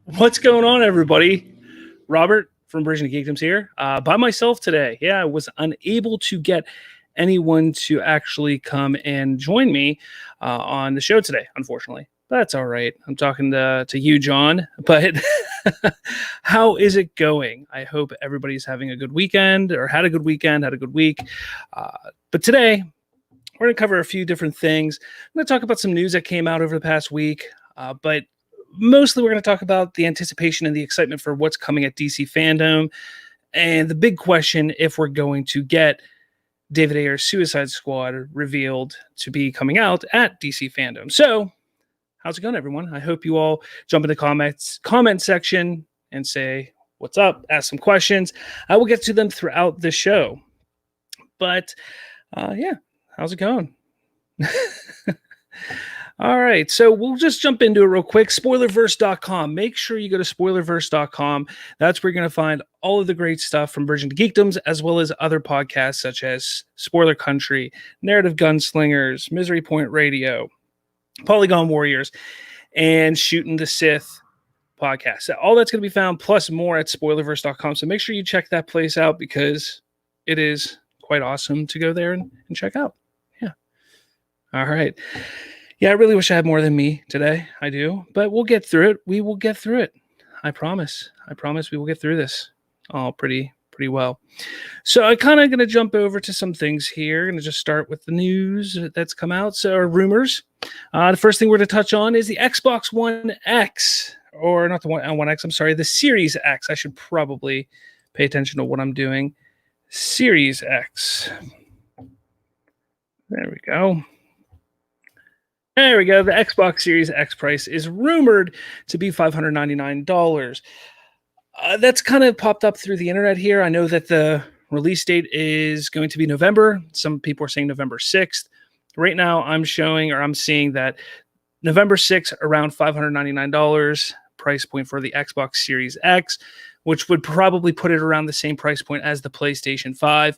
What's going on, everybody? Robert from Bridging to Geekdoms here, by myself today. Yeah, I was unable to get anyone to actually come and join me on the show today, unfortunately. That's all right. I'm talking to you, John. But how is it going? I hope everybody's having a good weekend, or had a good weekend, had a good week. But today, we're going to cover a few different things. I'm going to talk about some news that came out over the past week, but mostly we're going to talk about the anticipation and the excitement for what's coming at DC FanDome, and the big question if we're going to get David Ayer's Suicide Squad revealed to be coming out at DC FanDome. So, how's it going, everyone? I hope you all jump in the comment section and say what's up, ask some questions. I will get to them throughout the show. But yeah, how's it going? All right, so we'll just jump into it real quick. Spoilerverse.com. Make sure you go to spoilerverse.com. That's where you're going to find all of the great stuff from Bridging to Geekdoms, as well as other podcasts such as Spoiler Country, Narrative Gunslingers, Misery Point Radio, Polygon Warriors, and Shooting the Sith podcast. So all that's going to be found, plus more, at spoilerverse.com. So make sure you check that place out, because it is quite awesome to go there and check out. Yeah. All right. Yeah, I really wish I had more than me today. I do, but we'll get through it. We will get through it. I promise. I promise we will get through this all pretty well. So I'm kind of going to jump over to some things here. I'm going to just start with the news that's come out. So, rumors. The first thing we're going to touch on is the Xbox One X, or not the One X. I'm sorry, the Series X. I should probably pay attention to what I'm doing. Series X. There we go. There we go. The Xbox Series X price is rumored to be $599. That's kind of popped up through the internet here. I know that the release date is going to be November. Some people are saying November 6th. Right now, I'm seeing that November 6th, around $599 price point for the Xbox Series X, which would probably put it around the same price point as the PlayStation 5.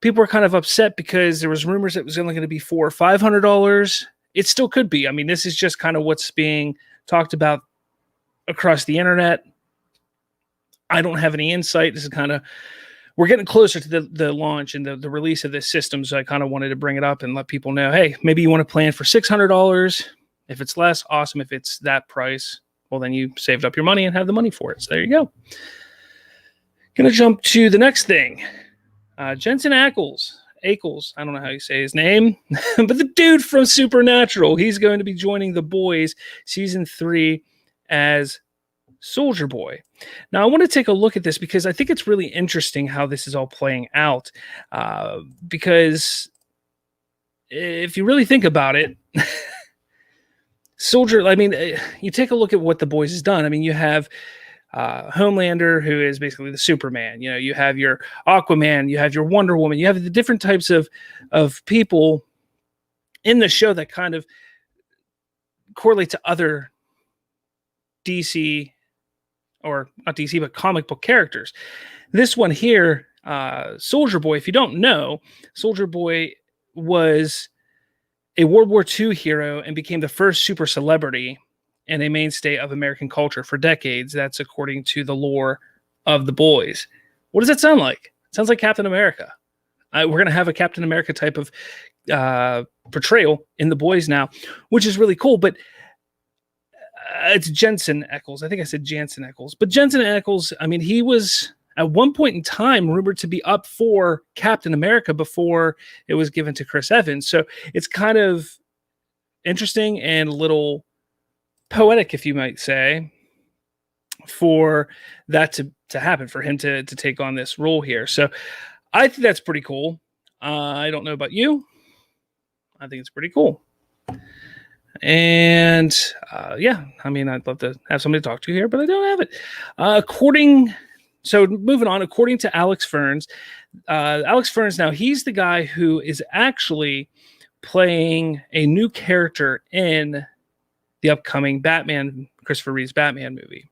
People were kind of upset because there was rumors it was only going to be $400 or $500. It still could be. I mean, this is just kind of what's being talked about across the internet. I don't have any insight. This is kind of, we're getting closer to the launch and the release of this system, so I kind of wanted to bring it up and let people know, hey, maybe you want to plan for $600. If it's less, awesome. If it's that price, well, then you saved up your money and have the money for it. So there you go. Going to jump to the next thing. Jensen Ackles, I don't know how you say his name, but the dude from Supernatural, he's going to be joining The Boys season 3 as Soldier Boy. Now, I want to take a look at this because I think it's really interesting how this is all playing out. Because if you really think about it, you take a look at what The Boys has done. I mean, you have Homelander, who is basically the Superman. You know, you have your Aquaman, you have your Wonder Woman, you have the different types of people in the show that kind of correlate to other DC, or not DC, but comic book characters. This one here, Soldier Boy, if you don't know, Soldier Boy was a World War II hero and became the first super celebrity and a mainstay of American culture for decades. That's according to the lore of The Boys. What does that sound like? It sounds like Captain America. We're going to have a Captain America type of portrayal in The Boys now, which is really cool. But it's Jensen Ackles. I think I said Jansen Ackles. But Jensen Ackles, I mean, he was at one point in time rumored to be up for Captain America before it was given to Chris Evans. So it's kind of interesting and a little poetic, if you might say, for that to happen, for him to take on this role here. So I think that's pretty cool. I don't know about you. I think it's pretty cool. And yeah, I mean, I'd love to have somebody to talk to here, but I don't have it. So moving on, according to Alex Ferns, now he's the guy who is actually playing a new character in the upcoming Christopher Reeve's Batman movie.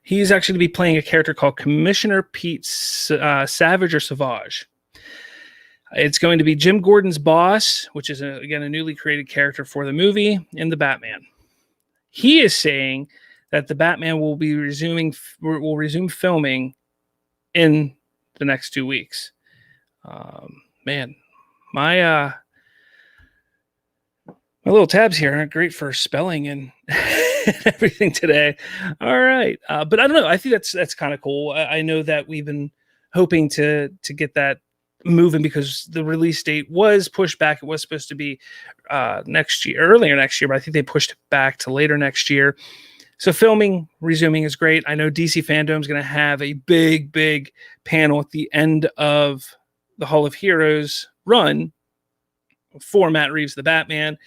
He's actually going to be playing a character called Commissioner Pete Savage or Savage. It's going to be Jim Gordon's boss, which is, again, a newly created character for the movie in the Batman. He is saying that the Batman will resume filming in the next 2 weeks. Man, my little tabs here aren't great for spelling and everything today. All right, but I don't know. I think that's kind of cool. I know that we've been hoping to get that moving because the release date was pushed back. It was supposed to be earlier next year, but I think they pushed it back to later next year. So filming resuming is great. I know DC FanDome is going to have a big panel at the end of the Hall of Heroes run for Matt Reeves, the Batman.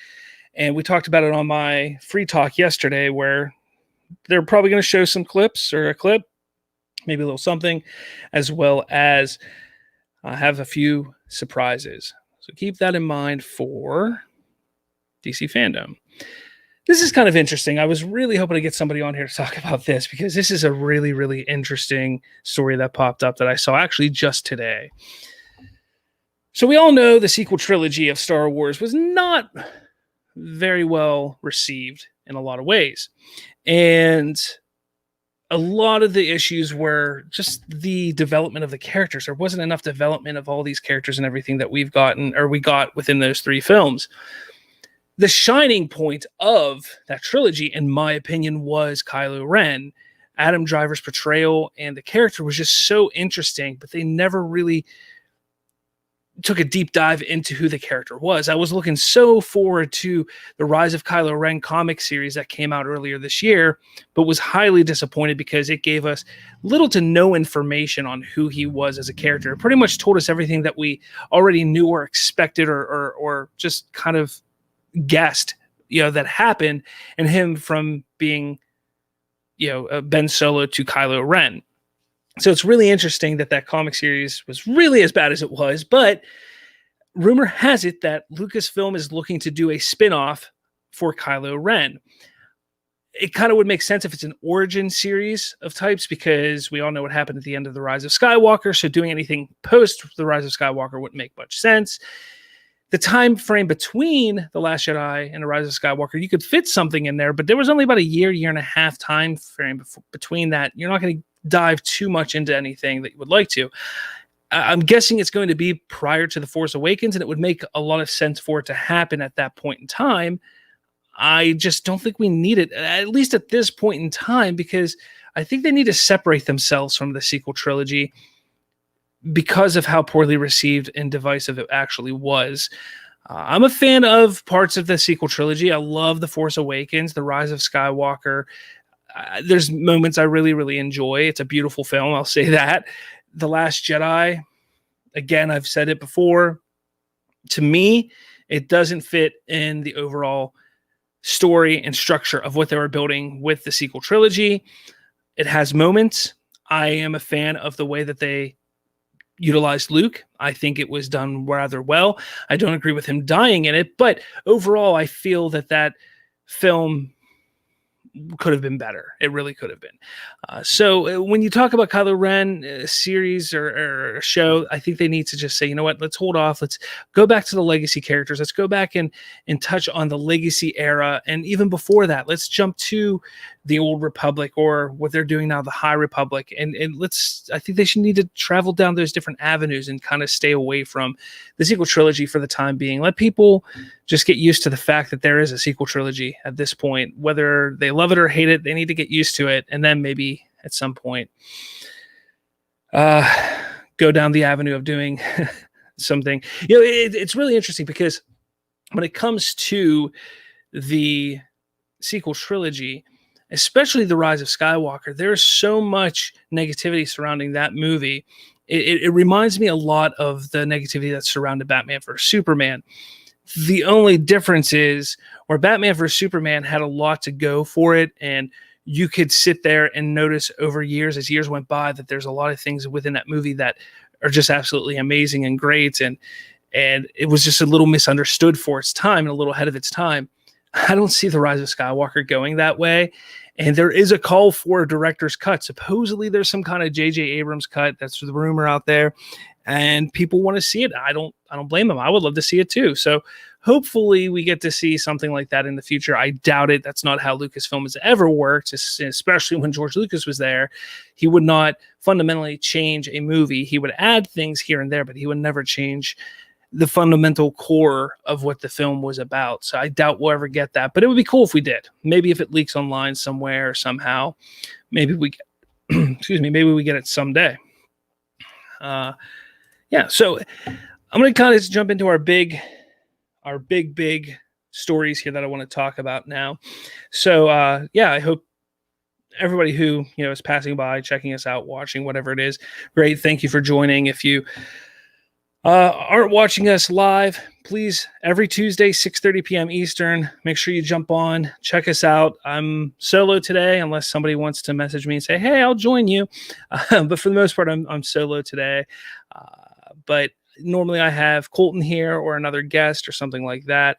And we talked about it on my free talk yesterday, where they're probably going to show some clips or a clip, maybe a little something, as well as have a few surprises. So keep that in mind for DC FanDome. This is kind of interesting. I was really hoping to get somebody on here to talk about this because this is a really interesting story that popped up that I saw actually just today. So we all know the sequel trilogy of Star Wars was not very well received in a lot of ways. And a lot of the issues were just the development of the characters. There wasn't enough development of all these characters and everything that we got within those 3 films. The shining point of that trilogy, in my opinion, was Kylo Ren. Adam Driver's portrayal and the character was just so interesting, but they never really took a deep dive into who the character was. I was looking so forward to the Rise of Kylo Ren comic series that came out earlier this year, but was highly disappointed because it gave us little to no information on who he was as a character. It pretty much told us everything that we already knew or expected or just kind of guessed, that happened, and him from being, Ben Solo to Kylo Ren. So it's really interesting that comic series was really as bad as it was, but rumor has it that Lucasfilm is looking to do a spin-off for Kylo Ren. It kind of would make sense if it's an origin series of types, because we all know what happened at the end of The Rise of Skywalker, so doing anything post The Rise of Skywalker wouldn't make much sense. The time frame between The Last Jedi and The Rise of Skywalker, you could fit something in there, but there was only about a year and a half time frame between that. You're not going to dive too much into anything that you would like to. I'm guessing it's going to be prior to The Force Awakens, and it would make a lot of sense for it to happen at that point in time. I just don't think we need it, at least at this point in time, because I think they need to separate themselves from the sequel trilogy because of how poorly received and divisive it actually was. I'm a fan of parts of the sequel trilogy. I love The Force Awakens, The Rise of Skywalker. There's moments I really enjoy. It's a beautiful film, I'll say that. The Last Jedi, again, I've said it before. To me, it doesn't fit in the overall story and structure of what they were building with the sequel trilogy. It has moments. I am a fan of the way that they utilized Luke. I think it was done rather well. I don't agree with him dying in it, but overall, I feel that film could have been better. It really could have been. So when you talk about Kylo Ren, a series or a show, I think they need to just say, you know what, let's hold off. Let's go back to the legacy characters. Let's go back and touch on the legacy era. And even before that, let's jump to the Old Republic, or what they're doing now, the High Republic. And I think they should need to travel down those different avenues and kind of stay away from the sequel trilogy for the time being. Let people just get used to the fact that there is a sequel trilogy at this point. Whether they love it or hate it, they need to get used to it. And then maybe at some point, go down the avenue of doing something. It's really interesting because when it comes to the sequel trilogy, especially The Rise of Skywalker, there's so much negativity surrounding that movie. It reminds me a lot of the negativity that surrounded Batman vs. Superman. The only difference is where Batman vs. Superman had a lot to go for it, and you could sit there and notice over years, as years went by, that there's a lot of things within that movie that are just absolutely amazing and great, and it was just a little misunderstood for its time and a little ahead of its time. I don't see The Rise of Skywalker going that way. And there is a call for a director's cut. Supposedly there's some kind of J.J. Abrams cut. That's the rumor out there. And people want to see it. I don't blame them. I would love to see it too. So hopefully we get to see something like that in the future. I doubt it. That's not how Lucasfilm has ever worked, especially when George Lucas was there. He would not fundamentally change a movie. He would add things here and there, but he would never change the fundamental core of what the film was about. So I doubt we'll ever get that, but it would be cool if we did. Maybe if it leaks online somewhere or somehow, maybe we get, excuse me, maybe we get it someday. Yeah, so I'm going to kind of jump into our big stories here that I want to talk about now. So yeah, I hope everybody who is passing by, checking us out, watching, whatever it is, great. Thank you for joining. If you aren't watching us live, please, every Tuesday, 6:30 p.m. Eastern, make sure you jump on, check us out. I'm solo today, unless somebody wants to message me and say, hey, I'll join you. But for the most part, I'm solo today. But normally I have Colton here or another guest or something like that.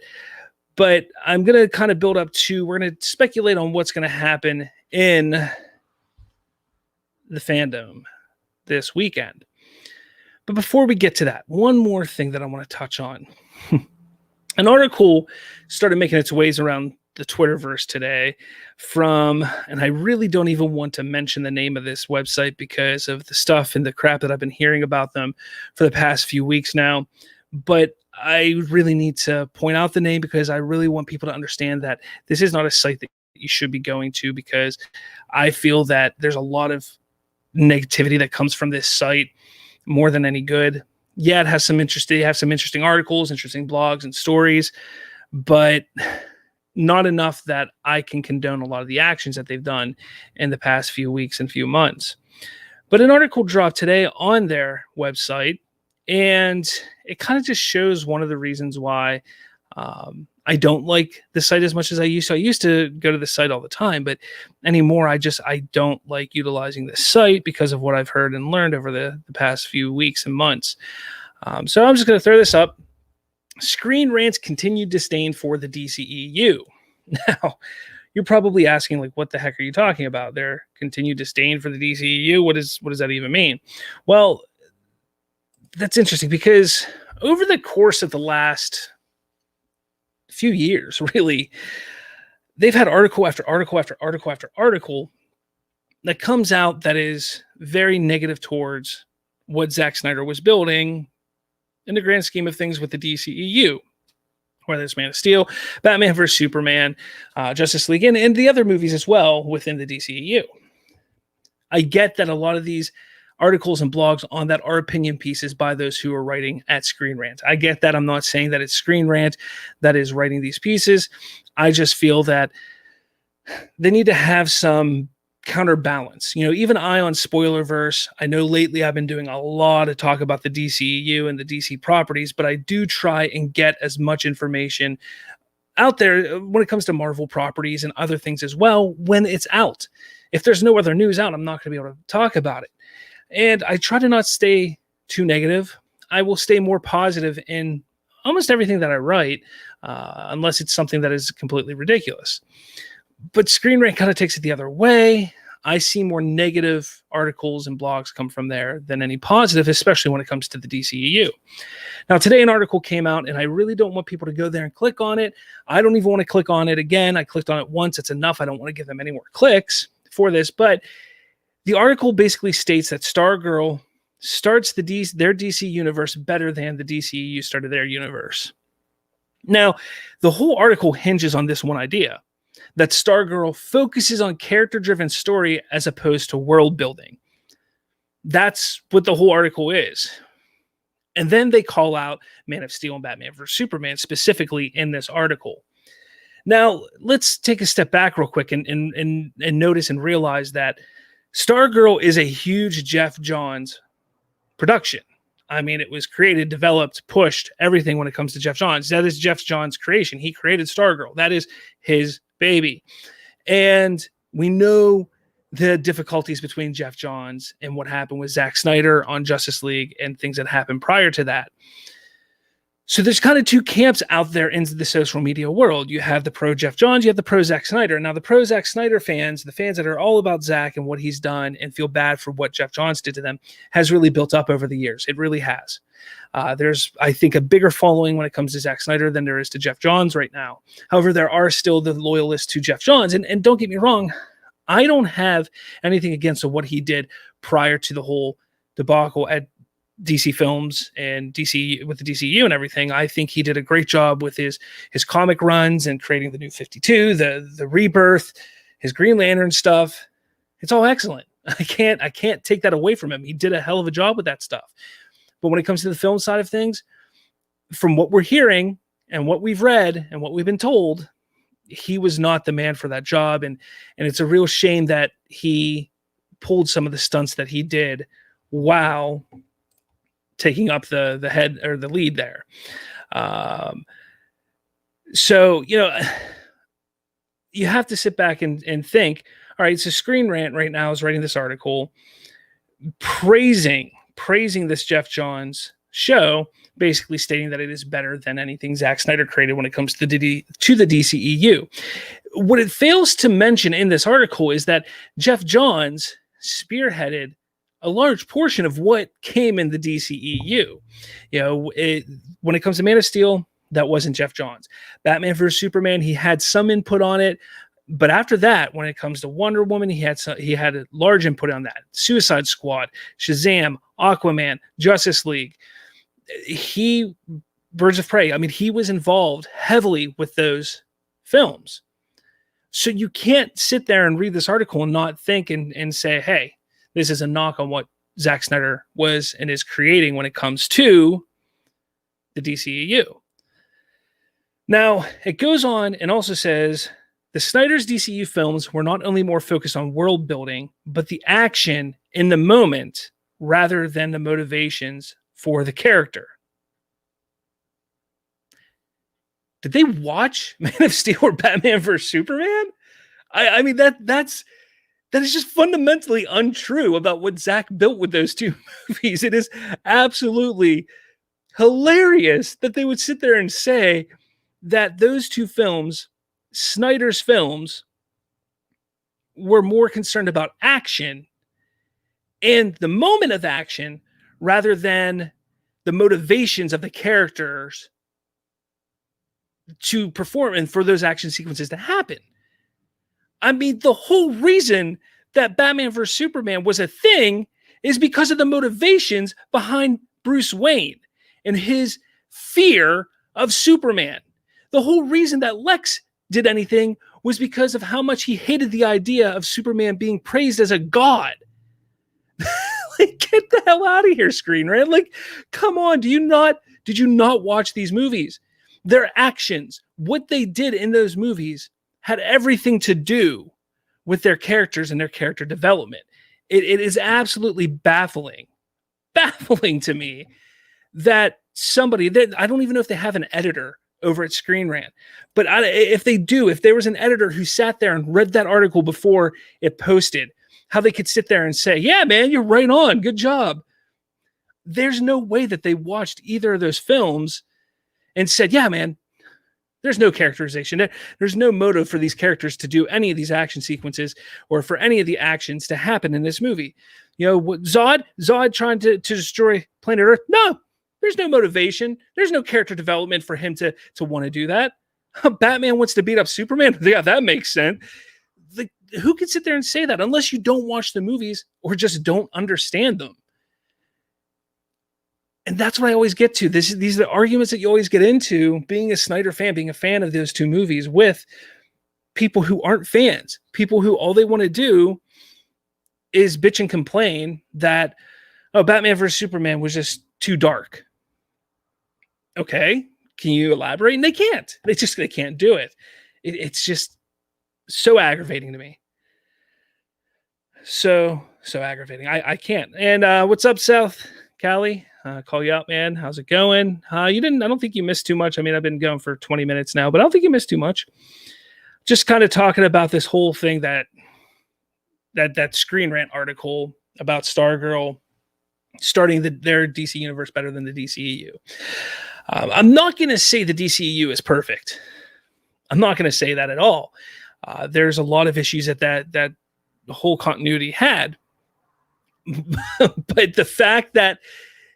But I'm going to kind of build up to, we're going to speculate on what's going to happen in the FanDome this weekend. But before we get to that, one more thing that I want to touch on. An article started making its ways around the Twitterverse today from, and I really don't even want to mention the name of this website because of the stuff and the crap that I've been hearing about them for the past few weeks now. But I really need to point out the name because I really want people to understand that this is not a site that you should be going to, because I feel that there's a lot of negativity that comes from this site more than any good. Yeah, it has some interesting articles, interesting blogs and stories, but not enough that I can condone a lot of the actions that they've done in the past few weeks and few months. But an article dropped today on their website, and it kind of just shows one of the reasons why I don't like the site as much as I used to. I used to go to the site all the time, but anymore, I don't like utilizing the site because of what I've heard and learned over the past few weeks and months. So I'm just going to throw this up. Screen Rant's continued disdain for the DCEU. Now, you're probably asking, like, what the heck are you talking about? Their continued disdain for the DCEU? What does that even mean? Well, that's interesting because over the course of the last few years, really, they've had article after article after article after article that comes out that is very negative towards what Zack Snyder was building in the grand scheme of things with the DCEU, whether it's Man of Steel, Batman vs. Superman, Justice League, and the other movies as well within the DCEU. I get that a lot of these articles and blogs on that are opinion pieces by those who are writing at Screen Rant. I get that. I'm not saying that it's Screen Rant that is writing these pieces. I just feel that they need to have some counterbalance. Even I on Spoilerverse, I know lately I've been doing a lot of talk about the DCEU and the DC properties, but I do try and get as much information out there when it comes to Marvel properties and other things as well when it's out. If there's no other news out, I'm not going to be able to talk about it. And I try to not stay too negative. I will stay more positive in almost everything that I write, unless it's something that is completely ridiculous. But Screen Rant kind of takes it the other way. I see more negative articles and blogs come from there than any positive, especially when it comes to the DCEU. Now, today an article came out, and I really don't want people to go there and click on it. I don't even want to click on it again. I clicked on it once. It's enough. I don't want to give them any more clicks for this. But the article basically states that Stargirl starts their DC universe better than the DCEU started their universe. Now, the whole article hinges on this one idea, that Stargirl focuses on character-driven story as opposed to world building. That's what the whole article is. And then they call out Man of Steel and Batman vs. Superman specifically in this article. Now, let's take a step back real quick and notice and realize that Stargirl is a huge Jeff Johns production. I mean, it was created, developed, pushed, everything when it comes to Jeff Johns. That is Jeff Johns' creation. He created Stargirl. That is his baby. And we know the difficulties between Jeff Johns and what happened with Zack Snyder on Justice League and things that happened prior to that. So there's kind of two camps out there in the social media world. You have the pro Jeff Johns, you have the pro Zack Snyder. Now the pro Zack Snyder fans, the fans that are all about Zack and what he's done and feel bad for what Jeff Johns did to them, has really built up over the years. It really has. There's, I think, a bigger following when it comes to Zack Snyder than there is to Jeff Johns right now. However, there are still the loyalists to Jeff Johns. And don't get me wrong, I don't have anything against what he did prior to the whole debacle at DC Films and DC with the DCU and everything. I think he did a great job with his comic runs and creating the New 52, the Rebirth, his Green Lantern stuff. It's all excellent. I can't take that away from him. He did a hell of a job with that stuff. But when it comes to the film side of things, from what we're hearing and what we've read and what we've been told, he was not the man for that job. And it's a real shame that he pulled some of the stunts that he did while taking up the head or the lead there. So, you have to sit back and think, all right, so Screen Rant right now is writing this article praising this Jeff Johns show, basically stating that it is better than anything Zack Snyder created when it comes to the DCEU. What it fails to mention in this article is that Jeff Johns spearheaded a large portion of what came in the DCEU. When it comes to Man of Steel, that wasn't Jeff Johns. Batman vs Superman, he had some input on it, but after that, when it comes to Wonder Woman, he had a large input on that. Suicide Squad, Shazam, Aquaman, Justice League. Birds of Prey. I mean, he was involved heavily with those films. So you can't sit there and read this article and not think and say, hey, this is a knock on what Zack Snyder was and is creating when it comes to the DCEU. Now, it goes on and also says, the Snyder's DCU films were not only more focused on world building, but the action in the moment rather than the motivations for the character. Did they watch Man of Steel or Batman vs Superman? I mean, that is just fundamentally untrue about what Zack built with those two movies. It is absolutely hilarious that they would sit there and say that those two films, Snyder's films, were more concerned about action and the moment of action rather than the motivations of the characters to perform and for those action sequences to happen. I mean, the whole reason that Batman vs Superman was a thing is because of the motivations behind Bruce Wayne and his fear of Superman. The whole reason that Lex did anything was because of how much he hated the idea of Superman being praised as a god. Like, get the hell out of here, Screen Rant. Like, come on. Did you not watch these movies? Their actions, what they did in those movies, had everything to do with their characters and their character development. It is absolutely baffling to me that somebody that I don't even know if they have an editor over at Screen Rant, but if they do, if there was an editor who sat there and read that article before it posted, how they could sit there and say, yeah, man, you're right on. Good job. There's no way that they watched either of those films and said, yeah, man, there's no characterization. There's no motive for these characters to do any of these action sequences or for any of the actions to happen in this movie. Zod trying to destroy planet Earth. No, there's no motivation. There's no character development for him to want to do that. Batman wants to beat up Superman. Yeah, that makes sense. Who can sit there and say that unless you don't watch the movies or just don't understand them? And that's what I always get to. These are the arguments that you always get into being a Snyder fan, being a fan of those two movies with people who aren't fans, people who all they want to do is bitch and complain that, oh, Batman vs Superman was just too dark. Okay, can you elaborate? And they can't. They can't do it. It's just so aggravating to me. So aggravating. I can't. And what's up, South Cali? Call you out, man. How's it going? I don't think you missed too much. I mean, I've been going for 20 minutes now, but I don't think you missed too much. Just kind of talking about this whole thing that Screen Rant article about Stargirl starting their DC universe better than the DCEU. I'm not going to say the DCEU is perfect. I'm not going to say that at all. There's a lot of issues that whole continuity had. But the fact that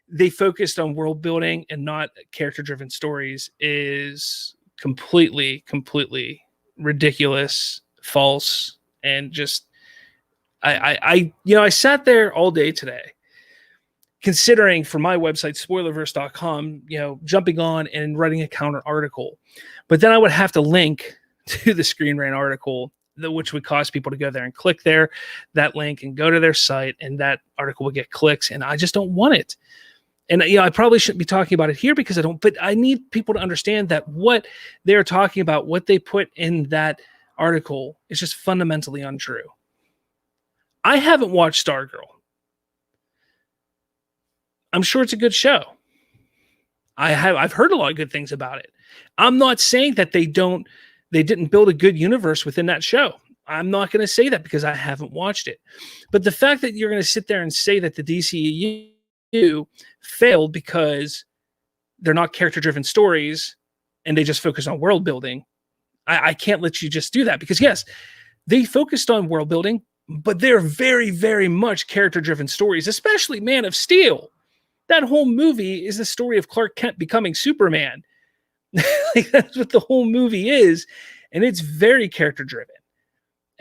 they focused on world building and not character driven stories is completely ridiculous, false, and just I sat there all day today considering for my website spoilerverse.com, jumping on and writing a counter article, but then I would have to link to the Screen Rant article, which would cause people to go there and click that link and go to their site, and that article would get clicks, and I just don't want it. And I probably shouldn't be talking about it here because I don't, but I need people to understand that what they're talking about, what they put in that article is just fundamentally untrue. I haven't watched Stargirl. I'm sure it's a good show. I've heard a lot of good things about it. I'm not saying that they didn't build a good universe within that show. I'm not going to say that because I haven't watched it. But the fact that you're going to sit there and say that the DCEU failed because they're not character-driven stories and they just focus on world building, I can't let you just do that, because yes, they focused on world building, but they're very, very much character-driven stories, especially Man of Steel. That whole movie is the story of Clark Kent becoming Superman. That's what the whole movie is, and it's very character-driven.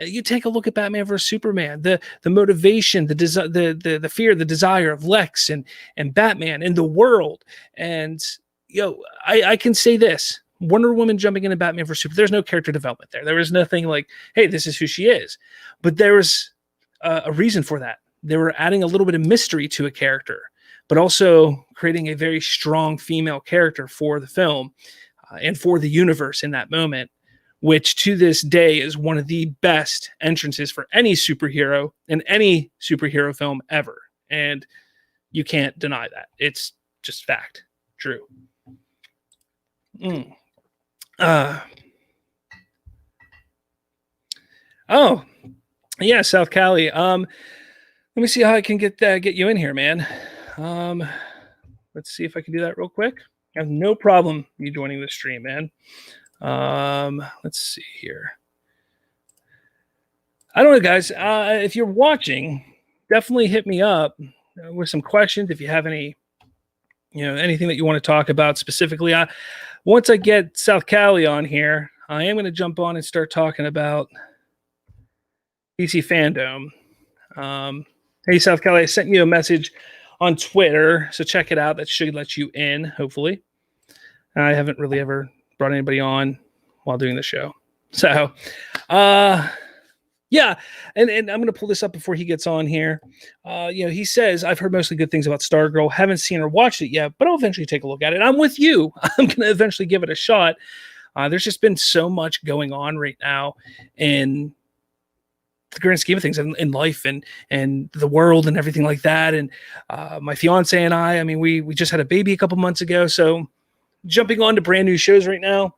You take a look at Batman vs Superman, the motivation, the fear, the desire of Lex and Batman and the world. And I can say this: Wonder Woman jumping into Batman vs Superman, there's no character development there. There was nothing like, hey, this is who she is. But there was a reason for that. They were adding a little bit of mystery to a character, but also creating a very strong female character for the film and for the universe in that moment, which to this day is one of the best entrances for any superhero in any superhero film ever. And you can't deny that. It's just fact. True. Oh, yeah, South Cali. Let me see how I can get you in here, man. Let's see if I can do that real quick. I have no problem you joining the stream, man. Let's see here. I don't know, guys. If you're watching, definitely hit me up with some questions. If you have any, anything that you want to talk about specifically. Once I get South Cali on here, I am going to jump on and start talking about DC FanDome. Hey, South Cali, I sent you a message on Twitter, so check it out. That should let you in, hopefully. I haven't really ever brought anybody on while doing the show. So, yeah, and I'm going to pull this up before he gets on here. He says, I've heard mostly good things about Stargirl. Haven't seen or watched it yet, but I'll eventually take a look at it. I'm with you. I'm going to eventually give it a shot. There's just been so much going on right now in the grand scheme of things in life and the world and everything like that. And my fiance and I mean, we just had a baby a couple months ago. So jumping on to brand new shows right now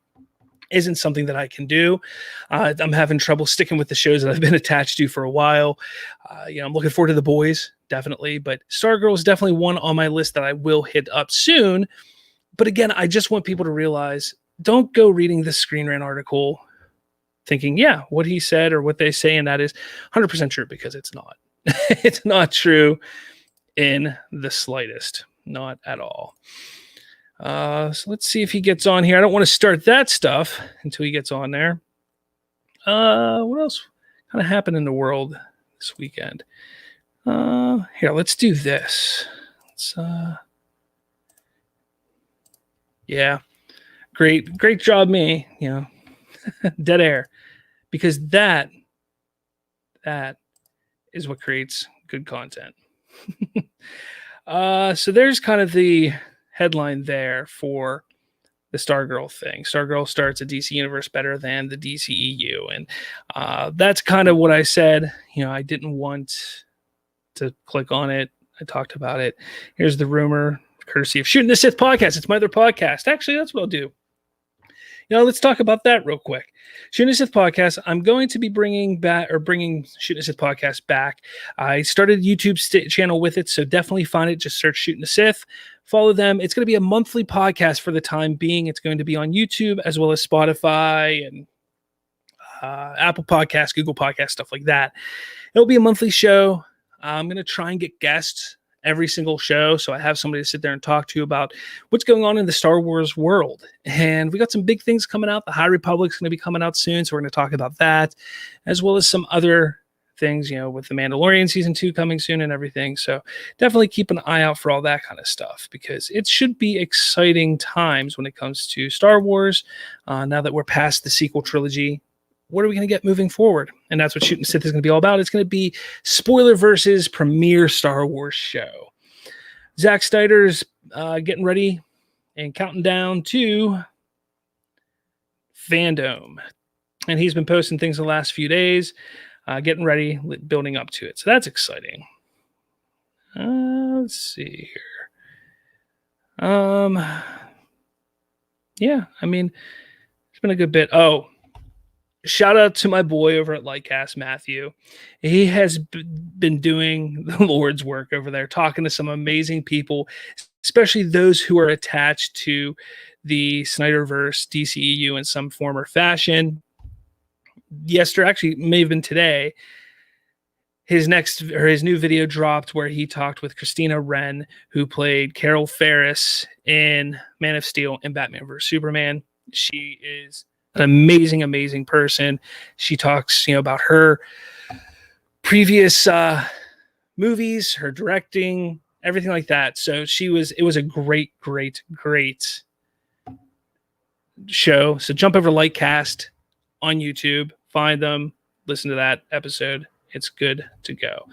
isn't something that I can do. I'm having trouble sticking with the shows that I've been attached to for a while. I'm looking forward to The Boys, definitely. But Stargirl is definitely one on my list that I will hit up soon. But again, I just want people to realize, don't go reading the Screen Rant article thinking, yeah, what he said or what they say, and that is 100% true, because it's not. It's not true in the slightest. Not at all. So let's see if he gets on here. I don't want to start that stuff until he gets on there. What else kind of happened in the world this weekend? Here, let's do this. Yeah, great job, me. Dead air, because that is what creates good content. So there's kind of the headline there for the Stargirl thing. Stargirl starts a DC universe better than the DCEU, and that's kind of what I said. I didn't want to click on it. I talked about it. Here's the rumor, courtesy of Shooting the Sith podcast. It's my other podcast. Actually, that's what I'll do. let's talk about that real quick. Shooting a Sith podcast. I'm going to be bringing Shooting a Sith podcast back. I started a YouTube channel with it, so definitely find it. Just search Shooting a Sith. Follow them. It's going to be a monthly podcast for the time being. It's going to be on YouTube as well as Spotify and Apple Podcasts, Google Podcasts, stuff like that. It'll be a monthly show. I'm going to try and get guests every single show, so I have somebody to sit there and talk to about what's going on in the Star Wars world. And we got some big things coming out. The High Republic's going to be coming out soon, so we're going to talk about that, as well as some other things, with the Mandalorian Season 2 coming soon and everything. So definitely keep an eye out for all that kind of stuff, because it should be exciting times when it comes to Star Wars. Now that we're past the sequel trilogy, what are we going to get moving forward? And that's what Shooting Sith is going to be all about. It's going to be spoiler versus premiere Star Wars show. Zack Snyder's getting ready and counting down to FanDome. And he's been posting things the last few days, getting ready, building up to it. So that's exciting. Let's see here. Yeah, I mean, it's been a good bit. Oh, shout out to my boy over at Lightcast, Matthew. He has been doing the Lord's work over there, talking to some amazing people, especially those who are attached to the Snyderverse, DCEU in some form or fashion. Yesterday, actually, may have been today, his new video dropped where he talked with Christina Wren, who played Carol Ferris in Man of Steel and Batman vs. Superman. She is an amazing, amazing person. She talks, about her previous movies, her directing, everything like that. So it was a great, great, great show. So jump over to Lightcast on YouTube, find them, listen to that episode. It's good to go.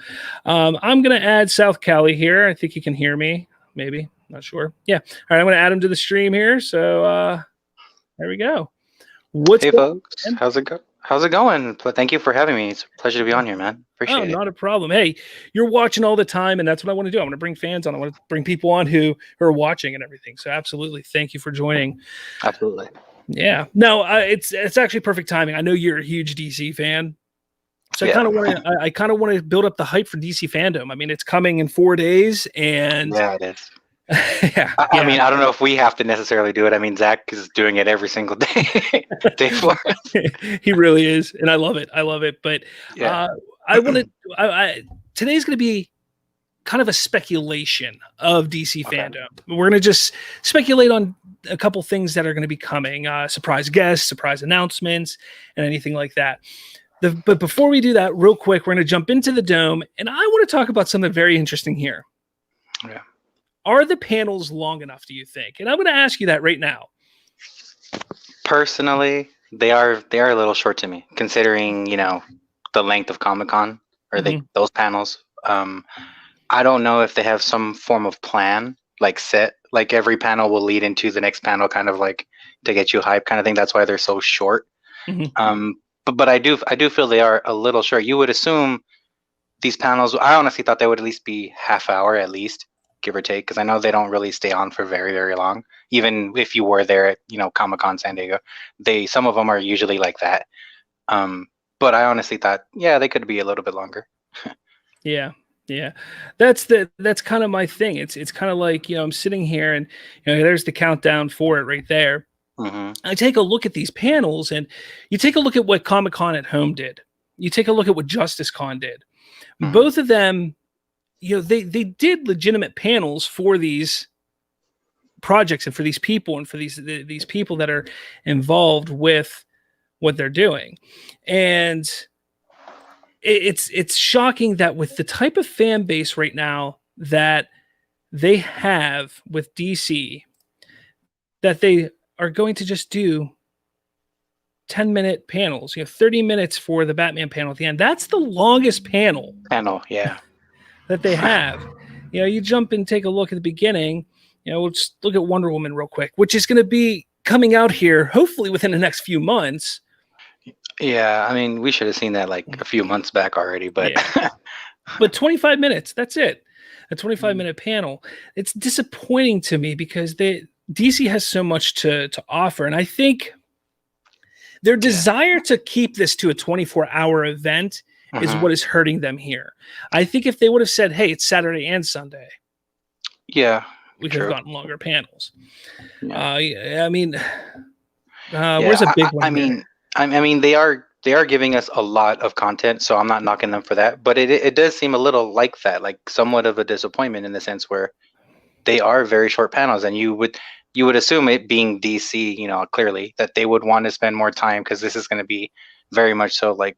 I'm going to add South Cali here. I think you can hear me. Maybe. Not sure. Yeah. All right. I'm going to add him to the stream here. So there we go. Hey folks, how's it going? Thank you for having me. It's a pleasure to be on here, man. Appreciate it. Not a problem. Hey, you're watching all the time, and that's what I want to do. I want to bring fans on. I want to bring people on who are watching and everything. So absolutely, thank you for joining. Absolutely. Yeah. No, it's actually perfect timing. I know you're a huge DC fan, so yeah. I kind of want to build up the hype for DC FanDome. I mean, it's coming in 4 days, and yeah, it is. I mean, I don't know if we have to necessarily do it. I mean, Zach is doing it every single day, day for us. He really is, and I love it. But yeah. Today's going to be kind of a speculation of DC FanDome. We're going to just speculate on a couple things that are going to be coming, surprise guests, surprise announcements, and anything like that. But before we do that, real quick, we're going to jump into the dome, and I want to talk about something very interesting here. Yeah. Are the panels long enough, do you think? And I'm going to ask you that right now. Personally, they are a little short to me, considering, the length of Comic-Con or those panels. I don't know if they have some form of plan, set, every panel will lead into the next panel, kind of to get you hype kind of thing. That's why they're so short. Mm-hmm. But I do feel they are a little short. You would assume these panels, I honestly thought they would at least be half hour at least, give or take, because I know they don't really stay on for very, very long. Even if you were there at, Comic-Con San Diego, some of them are usually like that. But I honestly thought, yeah, they could be a little bit longer. Yeah. That's kind of my thing. It's kind of like, I'm sitting here and, there's the countdown for it right there. Mm-hmm. I take a look at these panels, and you take a look at what Comic-Con at Home did. You take a look at what Justice Con did. Mm-hmm. Both of them, they did legitimate panels for these projects and for these people and for these people that are involved with what they're doing. And it's shocking that with the type of fan base right now that they have with DC, that they are going to just do 10-minute panels, 30 minutes for the Batman panel at the end. That's the longest panel. Yeah. That they have. You jump and take a look at the beginning. We'll just look at Wonder Woman real quick, which is going to be coming out here hopefully within the next few months. Yeah, I mean, we should have seen that a few months back already, but yeah. But 25 minutes, that's it. A 25-minute panel. It's disappointing to me because DC has so much to offer, and I think Their desire to keep this to a 24-hour event is what is hurting them here. I think if they would have said, hey, it's Saturday and Sunday, we could have gotten longer panels. I mean, where's a big one? I mean, they are giving us a lot of content, so I'm not knocking them for that. But it does seem a little like that, like somewhat of a disappointment in the sense where they are very short panels, and you would assume, it being DC, you know, clearly that they would want to spend more time because this is going to be very much so like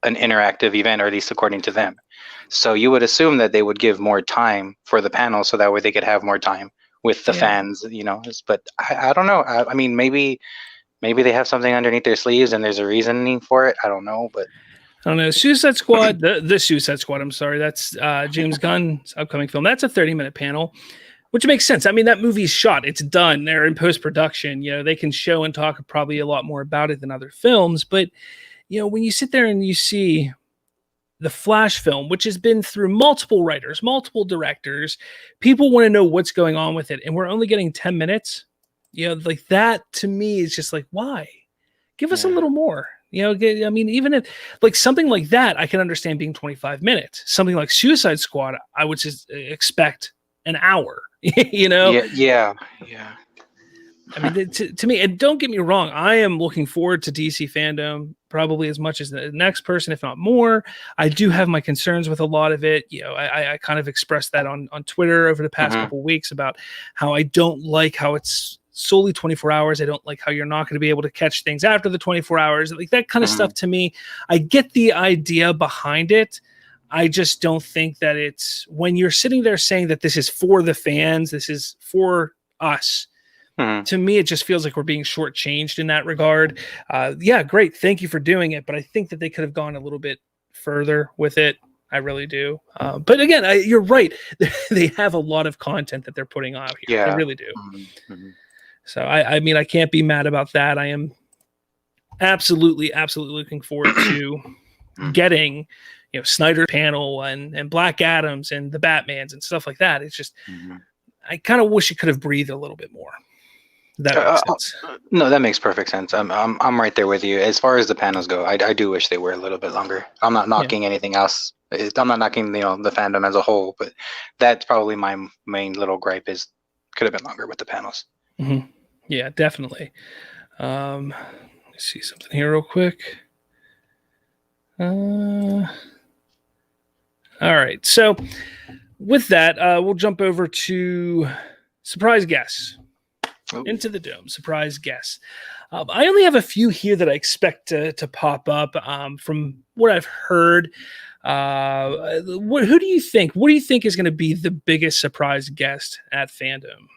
an interactive event, or at least according to them. So you would assume that they would give more time for the panel, so that way they could have more time with the fans, you know. But I don't know. I mean, maybe they have something underneath their sleeves and there's a reasoning for it. I don't know, but I don't know. Suicide Squad, the Suicide Squad, I'm sorry. That's James Gunn's upcoming film. That's a 30-minute panel, which makes sense. I mean, that movie's shot. It's done. They're in post-production. You know, they can show and talk probably a lot more about it than other films. But, you know, when you sit there and you see the Flash film, which has been through multiple writers, multiple directors, people want to know what's going on with it. And we're only getting 10 minutes. You know, like that to me is just like, why? Give us a little more. You know, I mean, even if like something like that, I can understand being 25 minutes. Something like Suicide Squad, I would just expect an hour. You know? Yeah. I mean, to me, and don't get me wrong, I am looking forward to DC FanDome probably as much as the next person, if not more. I do have my concerns with a lot of it. You know, I kind of expressed that on Twitter over the past couple of weeks about how I don't like how it's solely 24 hours. I don't like how you're not going to be able to catch things after the 24 hours. Like that kind of stuff to me, I get the idea behind it. I just don't think that it's, when you're sitting there saying that this is for the fans, this is for us, to me, it just feels like we're being shortchanged in that regard. Yeah, great. Thank you for doing it. But I think that they could have gone a little bit further with it. I really do. But again, you're right. They have a lot of content that they're putting out here. Yeah. They really do. So, I mean, I can't be mad about that. I am absolutely looking forward to getting, you know, Snyder's panel and Black Adams and the Batmans and stuff like that. It's just, I kind of wish it could have breathed a little bit more. That makes sense. No, that makes perfect sense. I'm right there with you. As far as the panels go, I do wish they were a little bit longer. I'm not knocking anything else. I'm not knocking, you know, the fandom as a whole, but that's probably my main little gripe is could have been longer with the panels. Yeah, definitely. Let's see something here real quick. All right. So with that, we'll jump over to surprise guests. Into the Dome, surprise guests. I only have a few here that I expect to pop up from what I've heard. Who do you think? What do you think is going to be the biggest surprise guest at FanDome?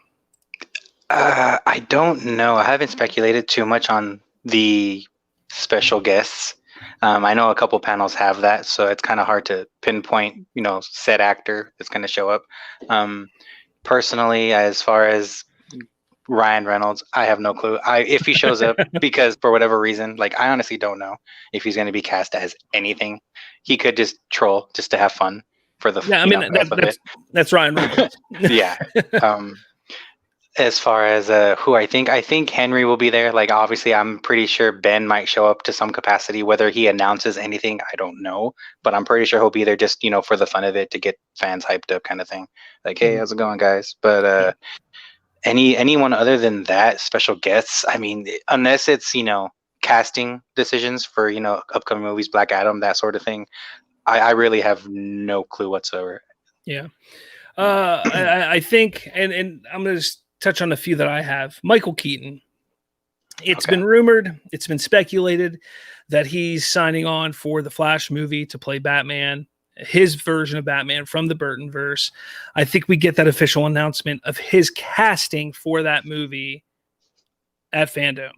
I don't know. I haven't speculated too much on the special guests. I know a couple panels have that, so it's kind of hard to pinpoint, you know, said actor that's going to show up. Personally, as far as Ryan Reynolds, I have no clue. If he shows up, because for whatever reason, like I honestly don't know if he's going to be cast as anything. He could just troll just to have fun for the that's Ryan Reynolds. Yeah. As far as who I think Henry will be there. Like obviously, I'm pretty sure Ben might show up to some capacity. Whether he announces anything, I don't know. But I'm pretty sure he'll be there just, you know, for the fun of it, to get fans hyped up, kind of thing. Like, hey, how's it going, guys? But anyone other than that, special guests, I mean, unless it's, you know, casting decisions for, you know, upcoming movies, Black Adam, that sort of thing, I really have no clue whatsoever. Yeah. I think, and I'm going to just touch on a few that I have. Michael Keaton. It's been rumored, it's been speculated that he's signing on for the Flash movie to play Batman, his version of Batman from the Burtonverse. I think we get that official announcement of his casting for that movie at FanDome.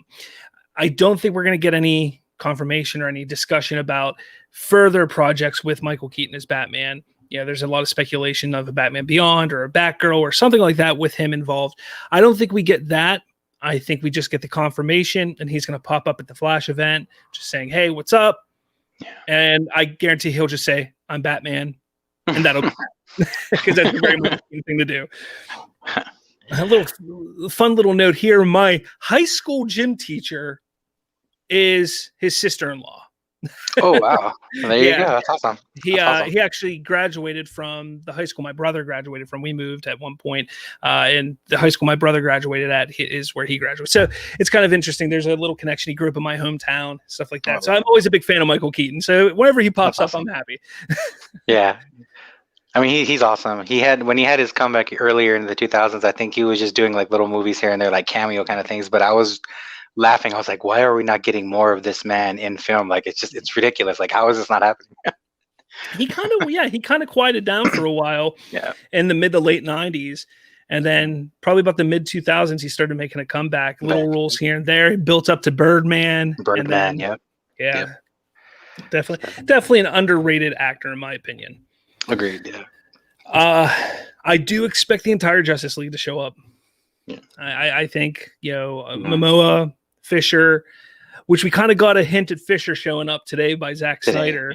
I don't think we're going to get any confirmation or any discussion about further projects with Michael Keaton as Batman. Yeah, there's a lot of speculation of a Batman Beyond or a Batgirl or something like that with him involved. I don't think we get that. I think we just get the confirmation and he's going to pop up at the Flash event just saying, hey, what's up? Yeah. And I guarantee he'll just say, I'm Batman. And that'll be because that's a very much thing to do. A little fun little note here. My high school gym teacher is his sister-in-law. Oh wow! There you go. That's awesome. He actually graduated from the high school my brother graduated from. We moved at one point, and the high school my brother graduated at is where he graduated. So it's kind of interesting. There's a little connection. He grew up in my hometown, stuff like that. So I'm always a big fan of Michael Keaton. So whenever he pops up, I'm happy. Yeah. I mean, he's awesome. When he had his comeback earlier in the 2000s, I think he was just doing like little movies here and there, like cameo kind of things. But I was laughing. I was like, why are we not getting more of this man in film? Like, it's ridiculous. Like, how is this not happening? He kind of quieted down for a while in the mid to late 90s. And then probably about the mid 2000s, he started making a comeback, little roles here and there. He built up to Birdman. Yeah. Definitely an underrated actor, in my opinion. Agreed. Yeah. I do expect the entire Justice League to show up. Yeah. I think, Momoa, Fisher, which we kind of got a hint at Fisher showing up today by Zack Snyder.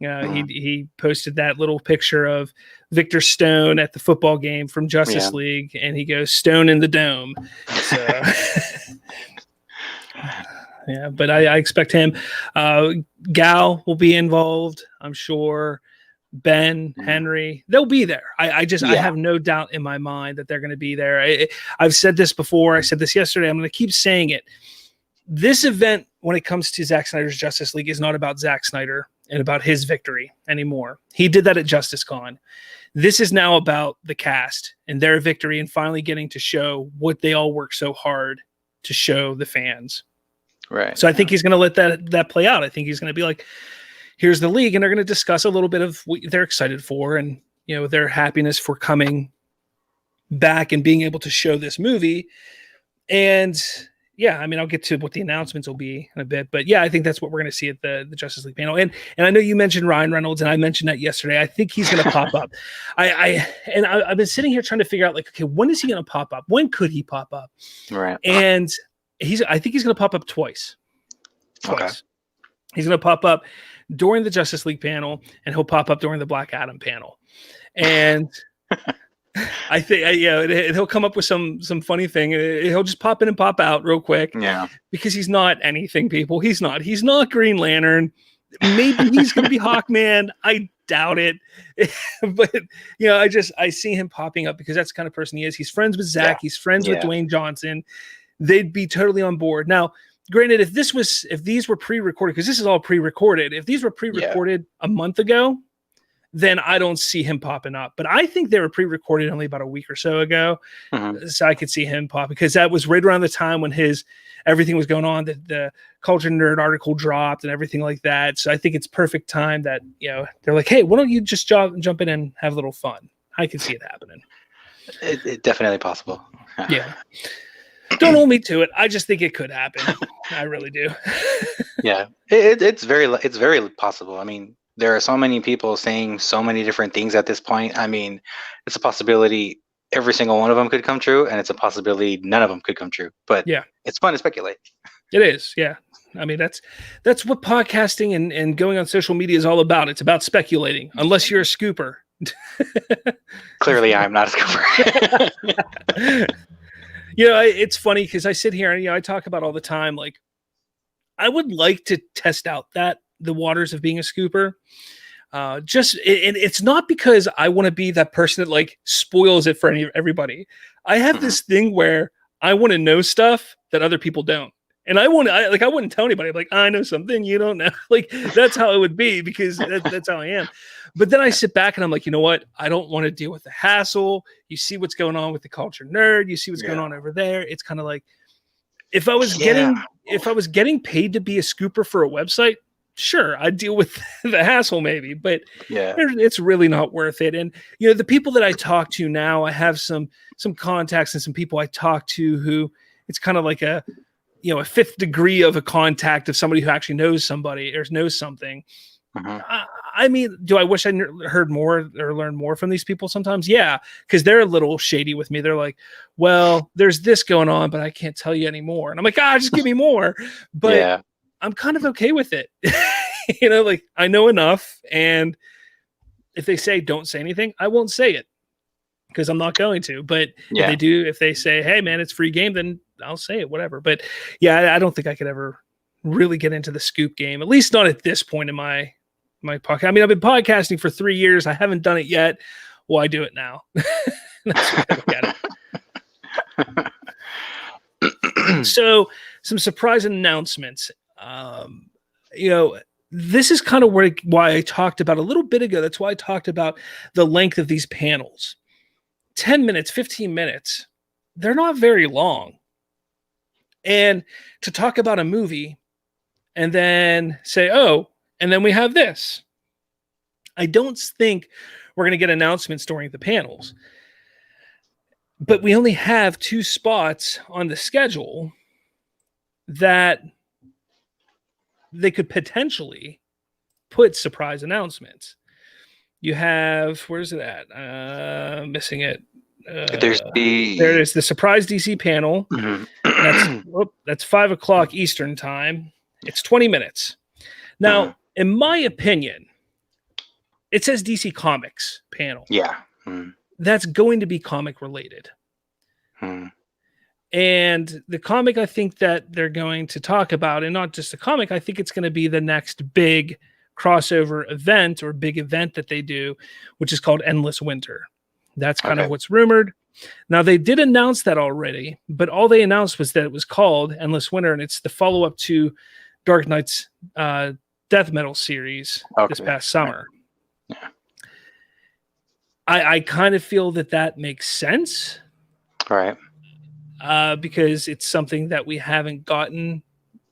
He posted that little picture of Victor Stone at the football game from Justice League, and he goes, "Stone in the dome." So, but I expect him. Gal will be involved, I'm sure. Ben, Henry, they'll be there. I have no doubt in my mind that they're going to be there. I've said this before. I said this yesterday. I'm going to keep saying it. This event, when it comes to Zack Snyder's Justice League, is not about Zack Snyder and about his victory anymore. He did that at JusticeCon. This is now about the cast and their victory and finally getting to show what they all worked so hard to show the fans. Right. So I think he's going to let that play out. I think he's going to be like, here's the league, and they're going to discuss a little bit of what they're excited for and, their happiness for coming back and being able to show this movie. And I'll get to what the announcements will be in a bit, but I think that's what we're going to see at the Justice League panel. And I know you mentioned Ryan Reynolds, and I mentioned that yesterday. I think he's going to pop up. I've been sitting here trying to figure out, like, okay, when is he going to pop up? When could he pop up? Right. And I think he's going to pop up twice. Okay. He's going to pop up during the Justice League panel, and he'll pop up during the Black Adam panel. And I think, he'll come up with some funny thing. He'll just pop in and pop out real quick. Yeah. Because he's not anything, people. He's not Green Lantern. Maybe he's going to be Hawkman. I doubt it. But, I see him popping up because that's the kind of person he is. He's friends with Zach. He's friends with Dwayne Johnson. They'd be totally on board. Now, granted, if these were pre-recorded, because this is all pre-recorded, if these were pre-recorded a month ago, then I don't see him popping up. But I think they were pre-recorded only about a week or so ago. So I could see him pop, because that was right around the time when everything was going on, the Culture Nerd article dropped and everything like that. So I think it's perfect time that, they're like, hey, why don't you just jump in and have a little fun? I can see it happening. It's definitely possible. Yeah. Don't hold me to it. I just think it could happen. I really do. Yeah, it's very possible. I mean, there are so many people saying so many different things at this point. I mean, it's a possibility every single one of them could come true, and it's a possibility none of them could come true. But it's fun to speculate. It is, yeah. I mean, that's what podcasting and going on social media is all about. It's about speculating, unless you're a scooper. Clearly, I'm not a scooper. It's funny because I sit here and I talk about all the time, like, I would like to test out the waters of being a scooper. It's not because I want to be that person that like spoils it for everybody. I have this thing where I want to know stuff that other people don't. And I wouldn't tell anybody. I'm like, I know something you don't know. Like, that's how it would be, because that's how I am. But then I sit back and I'm like, you know what? I don't want to deal with the hassle. You see what's going on with the Culture Nerd. You see what's going on over there. It's kind of like, if I was getting paid to be a scooper for a website, sure, I'd deal with the hassle maybe, but it's really not worth it. And the people that I talk to now, I have some contacts and some people I talk to who it's kind of like a fifth degree of a contact of somebody who actually knows somebody or knows something. I mean, do I wish I heard more or learned more from these people sometimes? Yeah, because they're a little shady with me. They're like, well, there's this going on, but I can't tell you anymore. And I'm like, just give me more. But I'm kind of okay with it. Like, I know enough. And if they say don't say anything, I won't say it, because I'm not going to. But if they say, hey, man, it's free game, then I'll say it, whatever. But I don't think I could ever really get into the scoop game, at least not at this point in my podcast. I mean, I've been podcasting for 3 years. I haven't done it yet. Why do it now? That's the way I look at it. So, some surprise announcements. This is kind of why I talked about a little bit ago. That's why I talked about the length of these panels. 10 minutes, 15 minutes. They're not very long. And to talk about a movie and then say, oh, and then we have this. I don't think we're going to get announcements during the panels. But we only have 2 spots on the schedule that they could potentially put surprise announcements. You have, where's it at? Missing it. There it is, the surprise DC panel. That's 5 o'clock Eastern time. It's 20 minutes. Now, in my opinion, it says DC Comics panel. Yeah. That's going to be comic related. And the comic I think that they're going to talk about, and not just the comic, I think it's going to be the next big crossover event or big event that they do, which is called Endless Winter. That's kind of what's rumored. Now, they did announce that already, but all they announced was that it was called Endless Winter, and it's the follow-up to Dark Knight's death metal series this past summer. Yeah. I kind of feel that makes sense. Right. Because it's something that we haven't gotten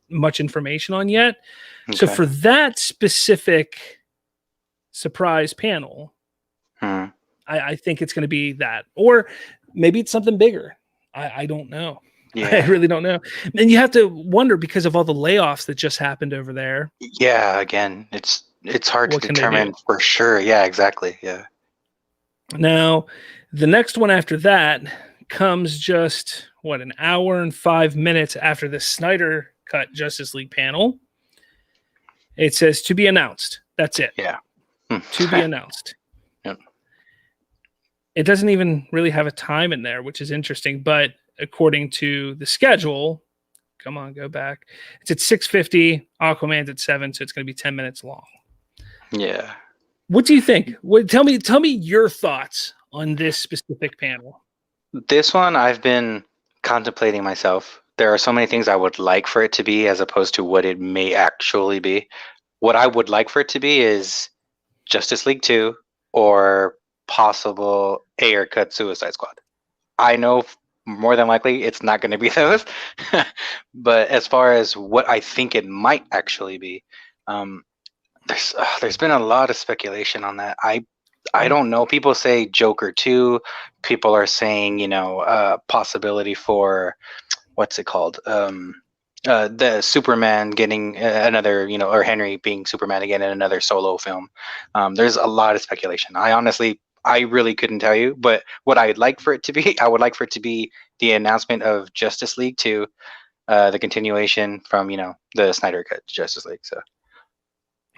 much information on yet. Okay. So for that specific surprise panel, I think it's going to be that. Or maybe it's something bigger. I don't know. Yeah. I really don't know. And you have to wonder because of all the layoffs that just happened over there. Yeah, again, it's hard to determine for sure. Yeah, exactly. Yeah. Now, the next one after that comes just, an hour and 5 minutes after the Snyder Cut Justice League panel. It says to be announced. That's it. Yeah. To be announced. Yep. It doesn't even really have a time in there, which is interesting. But according to the schedule, come on, go back. It's at 6:50. Aquaman's at 7, so it's going to be 10 minutes long. Yeah. What do you think? Tell me your thoughts on this specific panel. This one I've been contemplating myself. There are so many things I would like for it to be as opposed to what it may actually be. What I would like for it to be is Justice League 2 or possible Ayer cut Suicide Squad. I know more than likely it's not going to be those. But as far as what I think it might actually be, there's been a lot of speculation on that. I don't know. People say Joker 2. People are saying, possibility for, what's it called? The Superman getting another, or Henry being Superman again in another solo film. There's a lot of speculation. I really couldn't tell you. But what I'd like for it to be, I would like for it to be the announcement of Justice League 2, the continuation from, the Snyder Cut Justice League. So.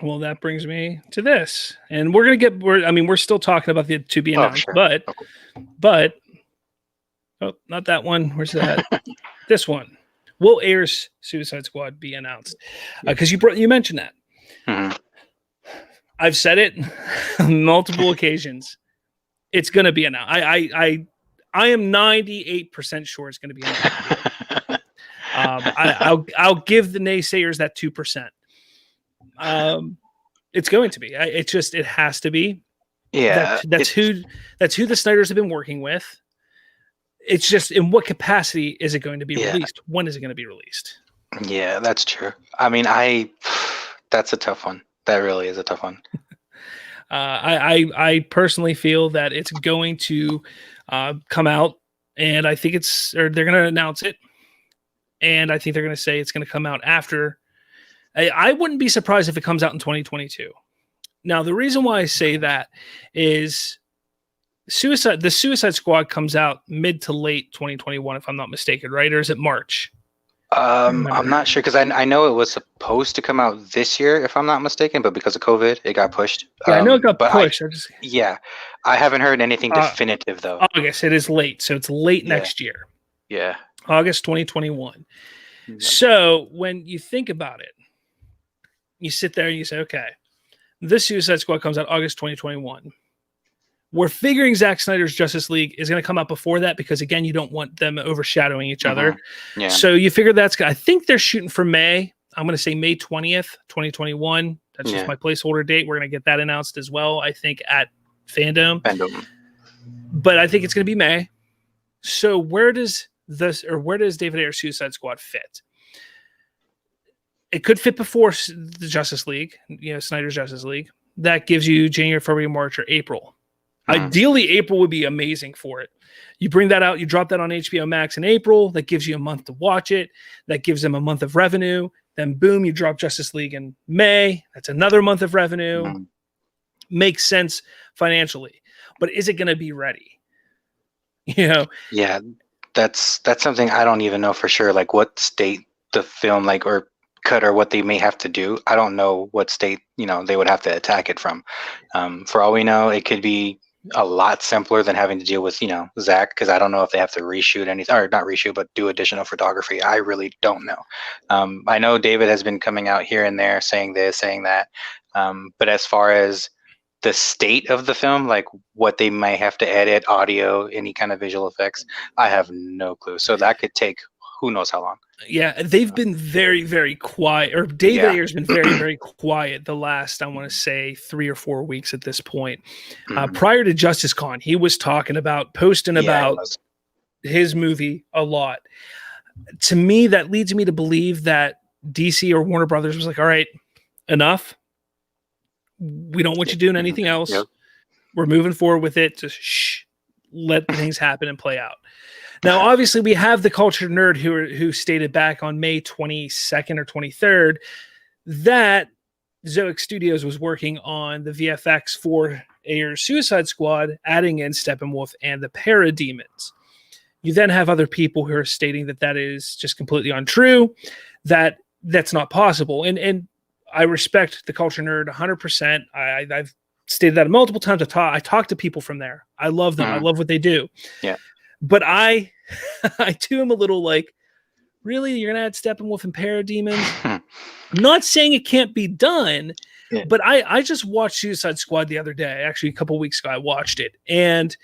Well, that brings me to this, and we're still talking about the to be announced, sure. but not that one. Where's that? This one. Will Ayer's Suicide Squad be announced? Because you mentioned that. Mm-hmm. I've said it on multiple occasions. It's going to be announced. I am 98% sure it's going to be announced. I'll give the naysayers that 2%. It's going to be. It has to be. Yeah, that's who the Snyders have been working with. It's just in what capacity is it going to be released? When is it going to be released? Yeah, that's true. I mean, that's a tough one. That really is a tough one. I personally feel that it's going to come out, and I think they're going to announce it, and I think they're going to say it's going to come out after. I wouldn't be surprised if it comes out in 2022. Now, the reason why I say that is the Suicide Squad comes out mid to late 2021, if I'm not mistaken, right? Or is it March? I'm not sure because I know it was supposed to come out this year, if I'm not mistaken, but because of COVID, it got pushed. Yeah, I know it got pushed. I haven't heard anything definitive though. August, it is late, so it's late next year. Yeah, August 2021. So when you think about it, you sit there and you say, okay, this Suicide Squad comes out August 2021. We're figuring Zack Snyder's Justice League is going to come out before that because, again, you don't want them overshadowing each other. Yeah. So you figure I think they're shooting for May. I'm going to say May 20th, 2021. That's just my placeholder date. We're going to get that announced as well, I think, at FanDome. But I think it's going to be May. So where does David Ayer's Suicide Squad fit? It could fit before the Justice League, Snyder's Justice League. That gives you January, February, March, or April. Ideally, April would be amazing for it. You bring that out, you drop that on HBO Max in April. That gives you a month to watch it. That gives them a month of revenue. Then, boom, you drop Justice League in May. That's another month of revenue. Makes sense financially. But is it going to be ready? Yeah, that's something I don't even know for sure. Like what state the film or cut or what they may have to do. I don't know what state they would have to attack it from. For all we know, it could be a lot simpler than having to deal with Zach, because I don't know if they have to reshoot anything, or not reshoot, but do additional photography. I really don't know. I know David has been coming out here and there saying this, saying that, but as far as the state of the film, like what they might have to edit, audio, any kind of visual effects, I have no clue. So that could take who knows how long. Yeah, they've been very, very quiet, or David Ayer's been very, very quiet the last, I want to say, 3 or 4 weeks at this point. Prior to Justice Con, he was talking about, posting about his movie a lot. To me, that leads me to believe that DC or Warner Brothers was like, all right, enough. We don't want you doing anything else. We're moving forward with it. Just let things happen and play out. Now, obviously, we have the culture nerd who stated back on May 22nd or 23rd that Zoic Studios was working on the VFX for Ayer's Suicide Squad, adding in Steppenwolf and the Parademons. You then have other people who are stating that is just completely untrue, that's not possible. And I respect the culture nerd 100%. I've stated that multiple times. I talk to people from there. I love them. I love what they do. Yeah. But I too am a little like, really? You're going to add Steppenwolf and Parademons? I'm not saying it can't be done, but I just watched Suicide Squad the other day. Actually, a couple weeks ago, I watched it. And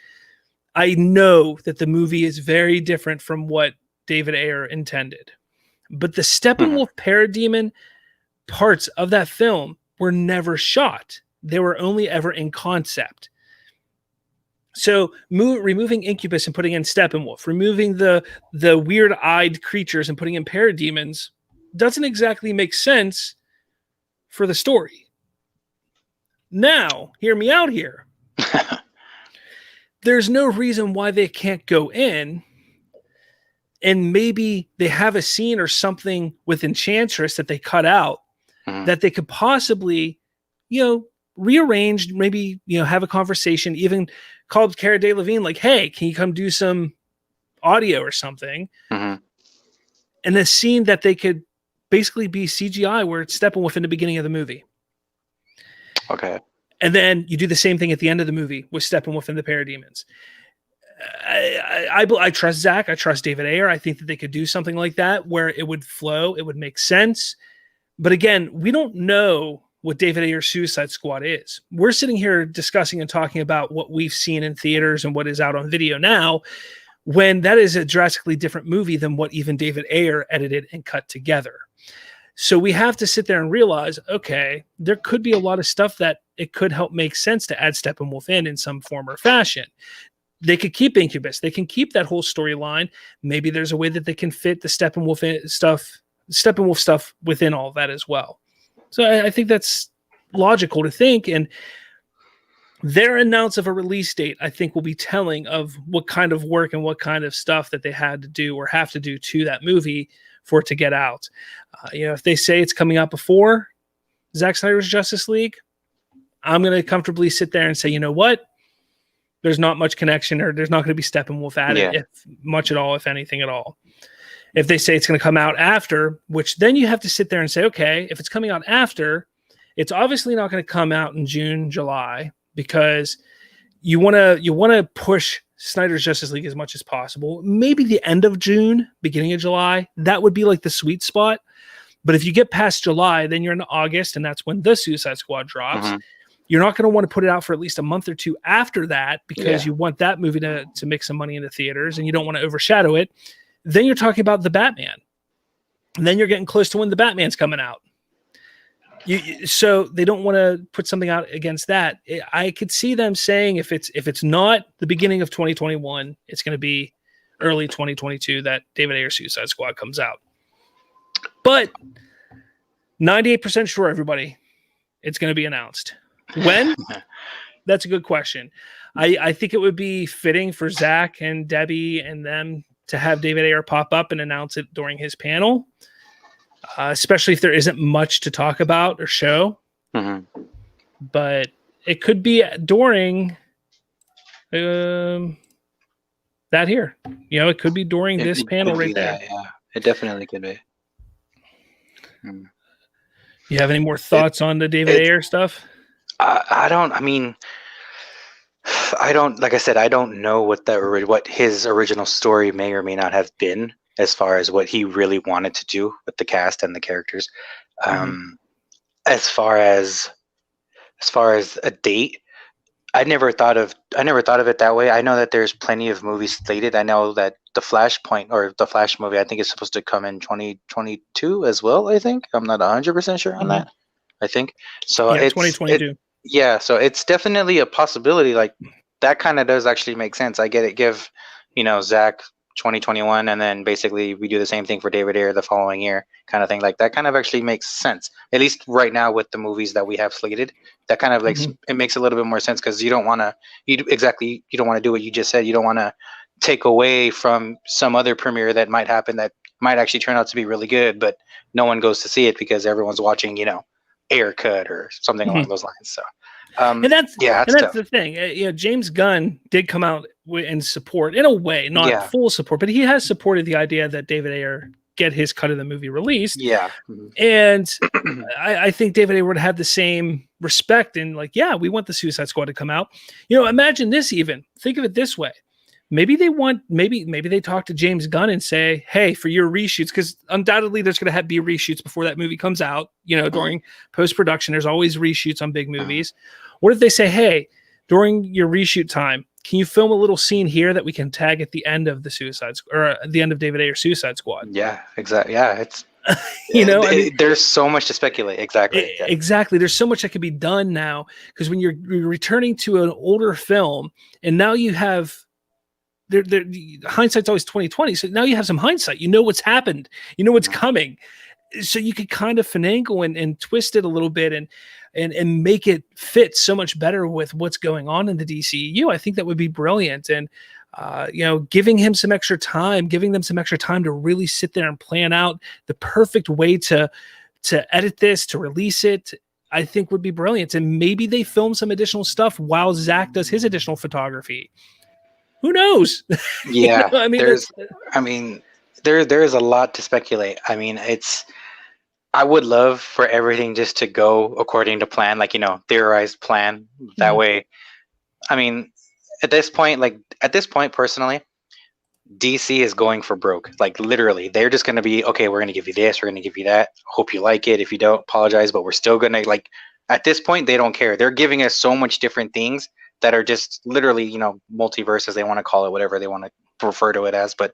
I know that the movie is very different from what David Ayer intended. But the Steppenwolf Parademon parts of that film were never shot. They were only ever in concept. So removing Incubus and putting in Steppenwolf, removing the weird-eyed creatures and putting in Parademons doesn't exactly make sense for the story. Now, hear me out here. There's no reason why they can't go in and maybe they have a scene or something with Enchantress that they cut out that they could possibly, rearrange, maybe, have a conversation, even called Cara Delevingne, like, hey, can you come do some audio or something? And a scene that they could basically be CGI where it's Steppenwolf in the beginning of the movie. Okay. And then you do the same thing at the end of the movie with Steppenwolf and the Parademons. I trust Zach. I trust David Ayer. I think that they could do something like that where it would flow. It would make sense. But again, we don't know what David Ayer's Suicide Squad is. We're sitting here discussing and talking about what we've seen in theaters and what is out on video now, when that is a drastically different movie than what even David Ayer edited and cut together. So we have to sit there and realize, okay, there could be a lot of stuff that it could help make sense to add Steppenwolf in some form or fashion. They could keep Incubus. They can keep that whole storyline. Maybe there's a way that they can fit the Steppenwolf stuff within all of that as well. So I think that's logical to think. And their announce of a release date, I think, will be telling of what kind of work and what kind of stuff that they had to do or have to do to that movie for it to get out. If they say it's coming out before Zack Snyder's Justice League, I'm going to comfortably sit there and say, you know what? There's not much connection, or there's not going to be Steppenwolf added, if much at all, if anything at all. If they say it's going to come out after, which then you have to sit there and say, okay, if it's coming out after, it's obviously not going to come out in June, July, because you want to push Snyder's Justice League as much as possible. Maybe the end of June, beginning of July, that would be like the sweet spot. But if you get past July, then you're in August, and that's when the Suicide Squad drops. Mm-hmm. You're not going to want to put it out for at least a month or two after that, because Yeah. you want that movie to make some money in the theaters, and you don't want to overshadow it. Then you're talking about the Batman. And then you're getting close to when the Batman's coming out. So they don't want to put something out against that. I could see them saying if it's not the beginning of 2021, it's going to be early 2022 that David Ayer Suicide Squad comes out. But 98% sure, everybody, it's going to be announced. When? That's a good question. I think it would be fitting for Zach and Debbie and them to have David Ayer pop up and announce it during his panel, especially if there isn't much to talk about or show. Mm-hmm. But it could be during that here. It could be during this panel right there. Yeah, it definitely could be. You have any more thoughts on the David Ayer stuff? I don't. I mean, I don't. Like I said, I don't know what his original story may or may not have been, as far as what he really wanted to do with the cast and the characters. As far as a date, I never thought of it that way. I know that there's plenty of movies slated. I know that the Flash movie, I think, is supposed to come in 2022 as well. I think I'm not 100% sure on that. I think so. Yeah, it's 2022. So it's definitely a possibility. Like, that kind of does actually make sense. I get it. Give Zach 2021, and then basically we do the same thing for David Ayer the following year, kind of thing. Like, that kind of actually makes sense, at least right now with the movies that we have slated. That kind of it makes a little bit more sense, because you don't want to do what you just said. You don't want to take away from some other premiere that might happen that might actually turn out to be really good, but no one goes to see it because everyone's watching Ayer cut or something along those lines. So and that's tough. the thing. James Gunn did come out in support, in a way, not full support, but he has supported the idea that David Ayer get his cut of the movie released. Yeah. And I think David Ayer would have the same respect, and we want the Suicide Squad to come out. Imagine this. Even think of it this way. Maybe they talk to James Gunn and say, hey, for your reshoots, because undoubtedly there's going to be reshoots before that movie comes out. During post-production, there's always reshoots on big movies. What if they say, hey, during your reshoot time, can you film a little scene here that we can tag at the end of the Suicide or at the end of David Ayer's Suicide Squad? Yeah, exactly. Yeah, it's there's so much to speculate. Exactly. Exactly. There's so much that can be done now, because when you're returning to an older film, and now you have. Hindsight's always 20/20. So now you have some hindsight. You know what's happened. You know what's coming. So you could kind of finagle and twist it a little bit and make it fit so much better with what's going on in the DCEU. I think that would be brilliant. And giving them some extra time to really sit there and plan out the perfect way to edit this, to release it, I think would be brilliant. And maybe they film some additional stuff while Zach does his additional photography. Who knows? Yeah, there is a lot to speculate. I mean, I would love for everything just to go according to plan, theorized plan. That way, I mean, at this point, personally, DC is going for broke. Like, literally, they're just going to be, okay, we're going to give you this, we're going to give you that. Hope you like it. If you don't, apologize, but we're still going to, at this point, they don't care. They're giving us so much different things that are just literally, multiverses, they want to call it, whatever they want to refer to it as. But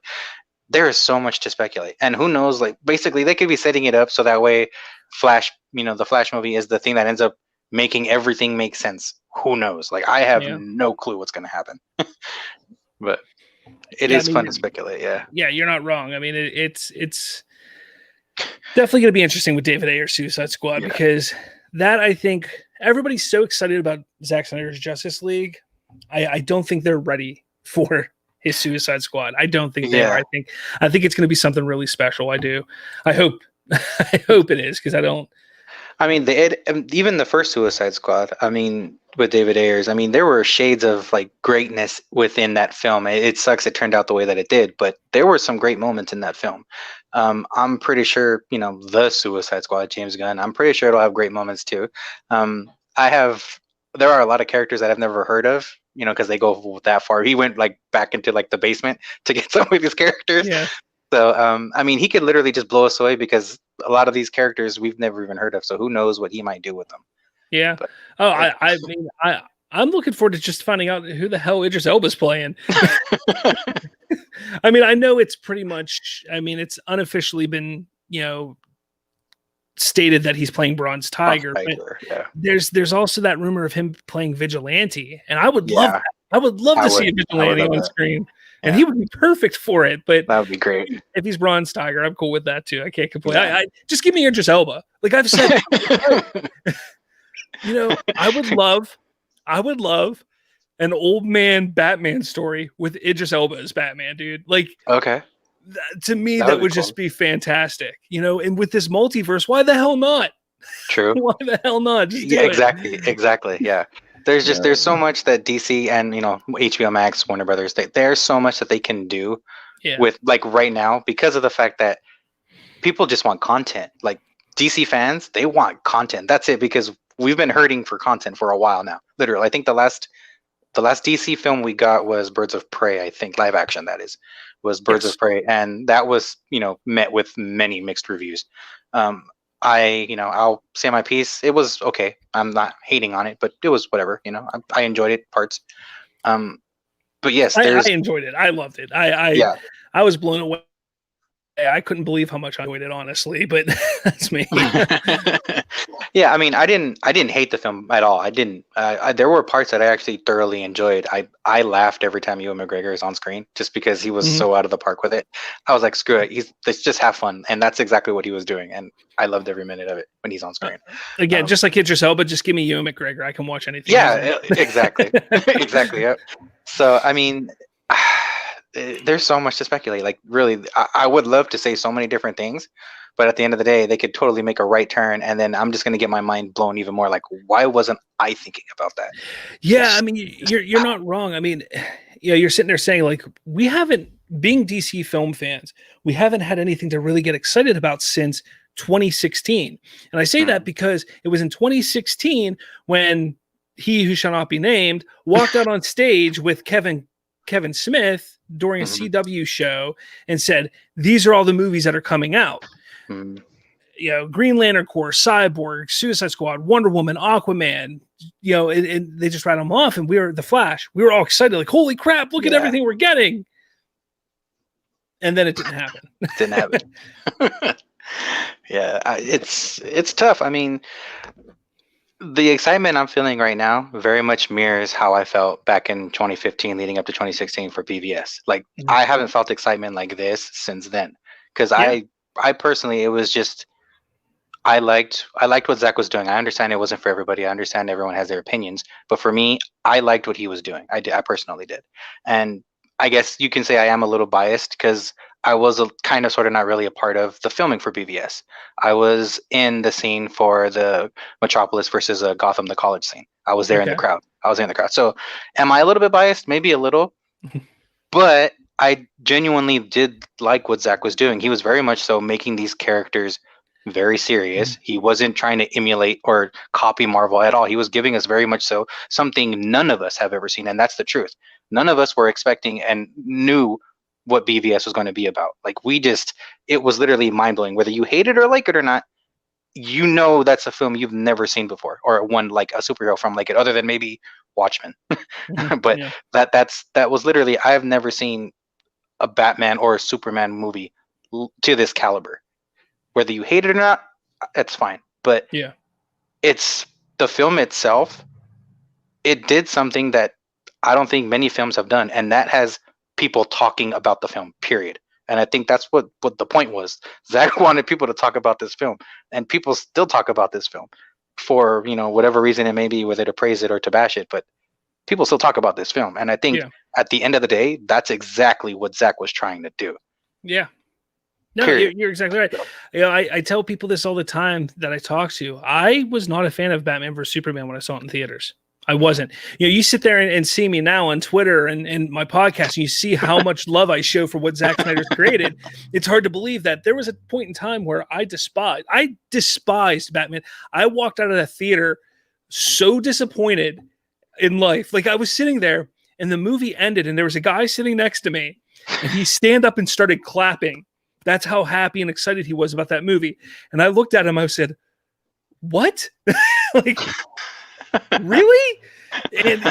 there is so much to speculate. And who knows, basically they could be setting it up so that way Flash, the Flash movie is the thing that ends up making everything make sense. Who knows? I have no clue what's going to happen. But it is fun to speculate. Yeah. Yeah, you're not wrong. I mean, it's definitely going to be interesting with David Ayer's Suicide Squad, because that, I think, everybody's so excited about Zack Snyder's Justice League. I don't think they're ready for his Suicide Squad. I don't think they are. I think it's going to be something really special. I do. I hope. I hope it is, because I don't. I mean, even the first Suicide Squad, I mean, with David Ayers, I mean, there were shades of greatness within that film. It sucks it turned out the way that it did, but there were some great moments in that film. I'm pretty sure, the Suicide Squad, James Gunn, I'm pretty sure it'll have great moments too. There are a lot of characters that I've never heard of you know, because they go that far. He went like back into like the basement to get some of these characters. Yeah. So, I mean, he could literally just blow us away because a lot of these characters we've never even heard of. So who knows what he might do with them? Yeah. But, Oh, I mean, I'm looking forward to just finding out who the hell Idris Elba's playing. I mean, I know it's pretty much, I mean, it's unofficially been, you know, stated that he's playing Bronze Tiger, but yeah. there's also that rumor of him playing Vigilante, and I would love that. I would love to see a Vigilante on screen. And he would be perfect for it, but that would be great. If he's Bronze Tiger, I'm cool with that too. I can't complain. I just give me Idris Elba. Like I've said, you know, I would love an old man Batman story with Idris Elba as Batman, dude. Like, okay, to me, that would just be fantastic. You know, and with this multiverse, why the hell not? True. Why the hell not? Just do exactly. Yeah. There's so much that DC and, you know, HBO Max, Warner Brothers, there's so much that they can do with, like, right now, because of the fact that people just want content. Like DC fans, they want content. That's it, because we've been hurting for content for a while now. Literally, I think the last DC film we got was Birds of Prey. I think live action, that is, was Birds of Prey, and that was, you know, met with many mixed reviews. I'll say my piece. It was okay. I'm not hating on it, but it was whatever. You know, I enjoyed it parts. But yes, I enjoyed it. I loved it. I was blown away. I couldn't believe how much I enjoyed it, honestly, but that's me. Yeah, I mean, I didn't hate the film at all. I didn't. There were parts that I actually thoroughly enjoyed. I laughed every time Ewan McGregor is on screen, just because he was so out of the park with it. I was like, screw it. Let's just have fun, and that's exactly what he was doing. And I loved every minute of it when he's on screen. Again, just like Idris Elba, just give me Ewan McGregor. I can watch anything. Yeah, exactly, exactly. Yep. So I mean. There's so much to speculate. Like, really, I would love to say so many different things, but at the end of the day, they could totally make a right turn, and then I'm just going to get my mind blown even more. Like, why wasn't I thinking about that? Yeah, I mean, you're not wrong. I mean, you know, you're sitting there saying, like, we haven't, being DC film fans, we haven't had anything to really get excited about since 2016. And I say that because it was in 2016 when He Who Shall Not Be Named walked out on stage with Kevin Smith during a CW show and said, these are all the movies that are coming out. You know, Green Lantern Corps, Cyborg, Suicide Squad, Wonder Woman, Aquaman, you know, and they just ran them off, and we were The Flash. We were all excited, like, holy crap, look at everything we're getting. And then it didn't happen. Didn't happen. Yeah, it's tough. I mean, the excitement I'm feeling right now very much mirrors how I felt back in 2015 leading up to 2016 for BVS. Like, I haven't felt excitement like this since then, because I personally, it was just, I liked what Zach was doing. I understand it wasn't for everybody. I understand everyone has their opinions, but for me, I liked what he was doing. I personally did. And I guess you can say I am a little biased because I was kind of sort of not really a part of the filming for BVS. I was in the scene for the Metropolis versus Gotham, the college scene. I was there in the crowd. So am I a little bit biased? Maybe a little. But I genuinely did like what Zach was doing. He was very much so making these characters very serious. He wasn't trying to emulate or copy Marvel at all. He was giving us very much so something none of us have ever seen. And that's the truth. None of us were expecting and knew what BVS was going to be about. Like, it was literally mind blowing. Whether you hate it or like it or not, you know, that's a film you've never seen before, or one like a superhero film like it, other than maybe Watchmen. But that was literally, I've never seen a Batman or a Superman movie to this caliber. Whether you hate it or not, that's fine. But it's the film itself. It did something that I don't think many films have done, and that has people talking about the film, period. And I think that's what the point was. Zach wanted people to talk about this film, and people still talk about this film for, you know, whatever reason it may be, whether to praise it or to bash it, but people still talk about this film. And I think at the end of the day, that's exactly what Zach was trying to do. Yeah. No, you're exactly right. You know, I tell people this all the time that I talk to. I was not a fan of Batman vs Superman when I saw it in theaters. I wasn't. You know, you sit there and see me now on Twitter and my podcast, and you see how much love I show for what Zack Snyder's created. It's hard to believe that there was a point in time where I despised Batman. I walked out of that theater so disappointed in life. Like I was sitting there and the movie ended and there was a guy sitting next to me and he stand up and started clapping. That's how happy and excited he was about that movie. And I looked at him, I said, what? Like, really? And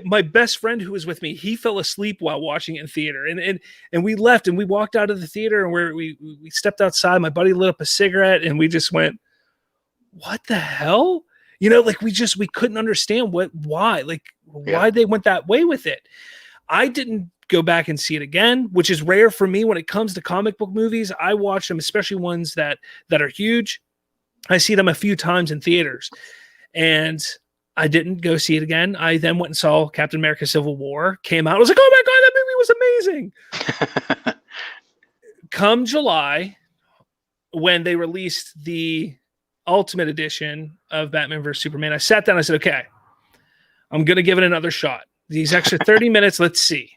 my best friend who was with me, he fell asleep while watching it in theater. And we left and we walked out of the theater and we stepped outside. My buddy lit up a cigarette and we just went, what the hell? Like we couldn't understand why they went that way with it. I didn't go back and see it again, which is rare for me when it comes to comic book movies. I watch them, especially ones that are huge. I see them a few times in theaters, and I didn't go see it again. I then went and saw Captain America: Civil War. Came out, I was like, "Oh my god, that movie was amazing!" Come July, when they released the Ultimate Edition of Batman vs Superman, I sat down. I said, "Okay, I'm going to give it another shot. These extra 30 minutes, let's see."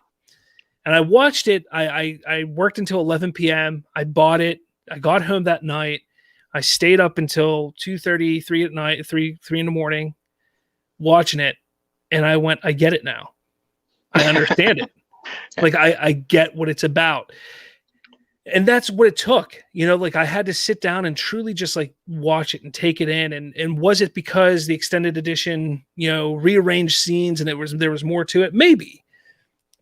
And I watched it. I worked until 11 p.m. I bought it. I got home that night. I stayed up until 2:30, 3 at night, 3 in the morning, watching it. And I went, I get it now. I understand it. Like I get what it's about. And that's what it took. Like I had to sit down and truly just like watch it and take it in. And was it because the extended edition, rearranged scenes and there was more to it? Maybe.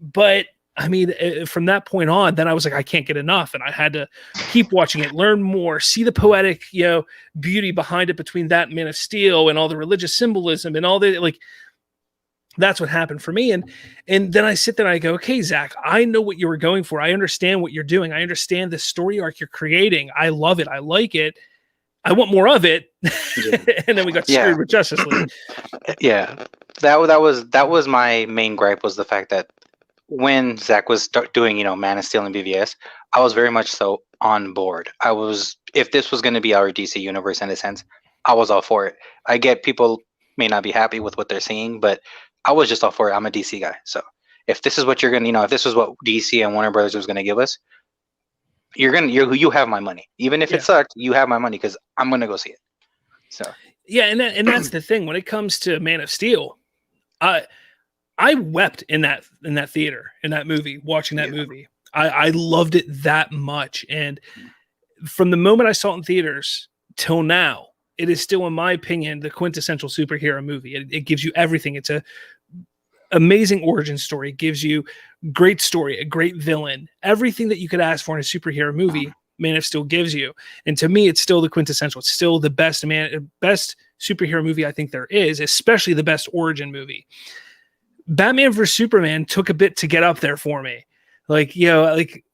But I mean, from that point on, then I was like, I can't get enough. And I had to keep watching it, learn more, see the poetic, beauty behind it between that and Man of Steel and all the religious symbolism and all the, like, that's what happened for me. And then I sit there and I go, okay, Zach, I know what you were going for. I understand what you're doing. I understand the story arc you're creating. I love it. I like it. I want more of it. Yeah. And then we got screwed with Justice League. Yeah. That was my main gripe, was the fact that when Zach was doing, Man of Steel and BVS, I was very much so on board. If this was going to be our DC universe in a sense, I was all for it. I get people may not be happy with what they're seeing, but I was just all for it. I'm a DC guy. So if this is what you're going to, if this is what DC and Warner Brothers was going to give us, you have my money. Even if it sucked, you have my money because I'm going to go see it. So yeah. And that's the thing when it comes to Man of Steel, I wept in that theater, in that movie, watching that movie. I loved it that much. And from the moment I saw it in theaters till now, it is still, in my opinion, the quintessential superhero movie. It gives you everything. It's a amazing origin story. It gives you great story, a great villain, everything that you could ask for in a superhero movie, Man of Steel gives you. And to me, it's still the quintessential. It's still the best superhero movie I think there is, especially the best origin movie. Batman vs Superman took a bit to get up there for me. Like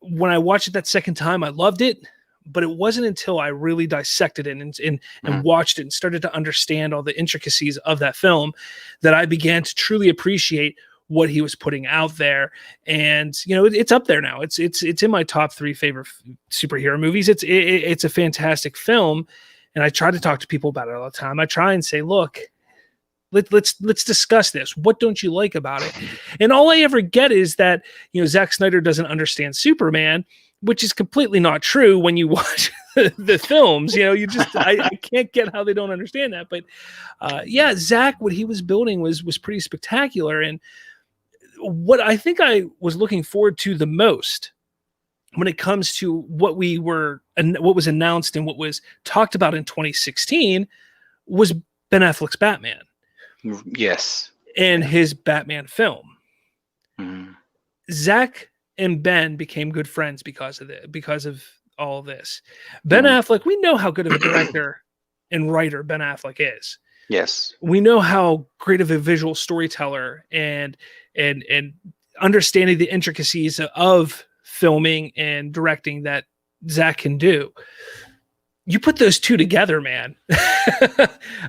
when I watched it that second time, I loved it, but it wasn't until I really dissected it and watched it and started to understand all the intricacies of that film that I began to truly appreciate what he was putting out there. And it's up there now. It's in my top 3 favorite superhero movies. It's a fantastic film, and I try to talk to people about it all the time. I try and say, look, let's discuss this. What don't you like about it? And all I ever get is that, Zack Snyder doesn't understand Superman, which is completely not true when you watch the films. I can't get how they don't understand that. But Zack, what he was building was pretty spectacular. And what I think I was looking forward to the most when it comes to what was announced and what was talked about in 2016 was Ben Affleck's Batman. Yes. And his Batman film. Mm-hmm. Zach and Ben became good friends because of all of this. Ben Affleck, we know how good of a director and writer Ben Affleck is. Yes. We know how great of a visual storyteller and understanding the intricacies of filming and directing that Zach can do. You put those two together, man.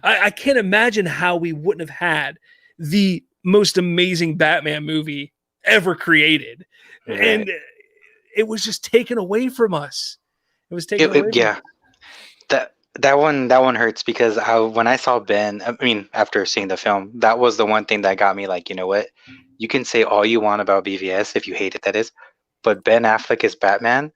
I can't imagine how we wouldn't have had the most amazing Batman movie ever created. Right. And it was just taken away from us. It was taken away. Yeah. That one hurts because when I saw Ben, after seeing the film, that was the one thing that got me like, you know what? You can say all you want about BVS if you hate it, that is. But Ben Affleck as Batman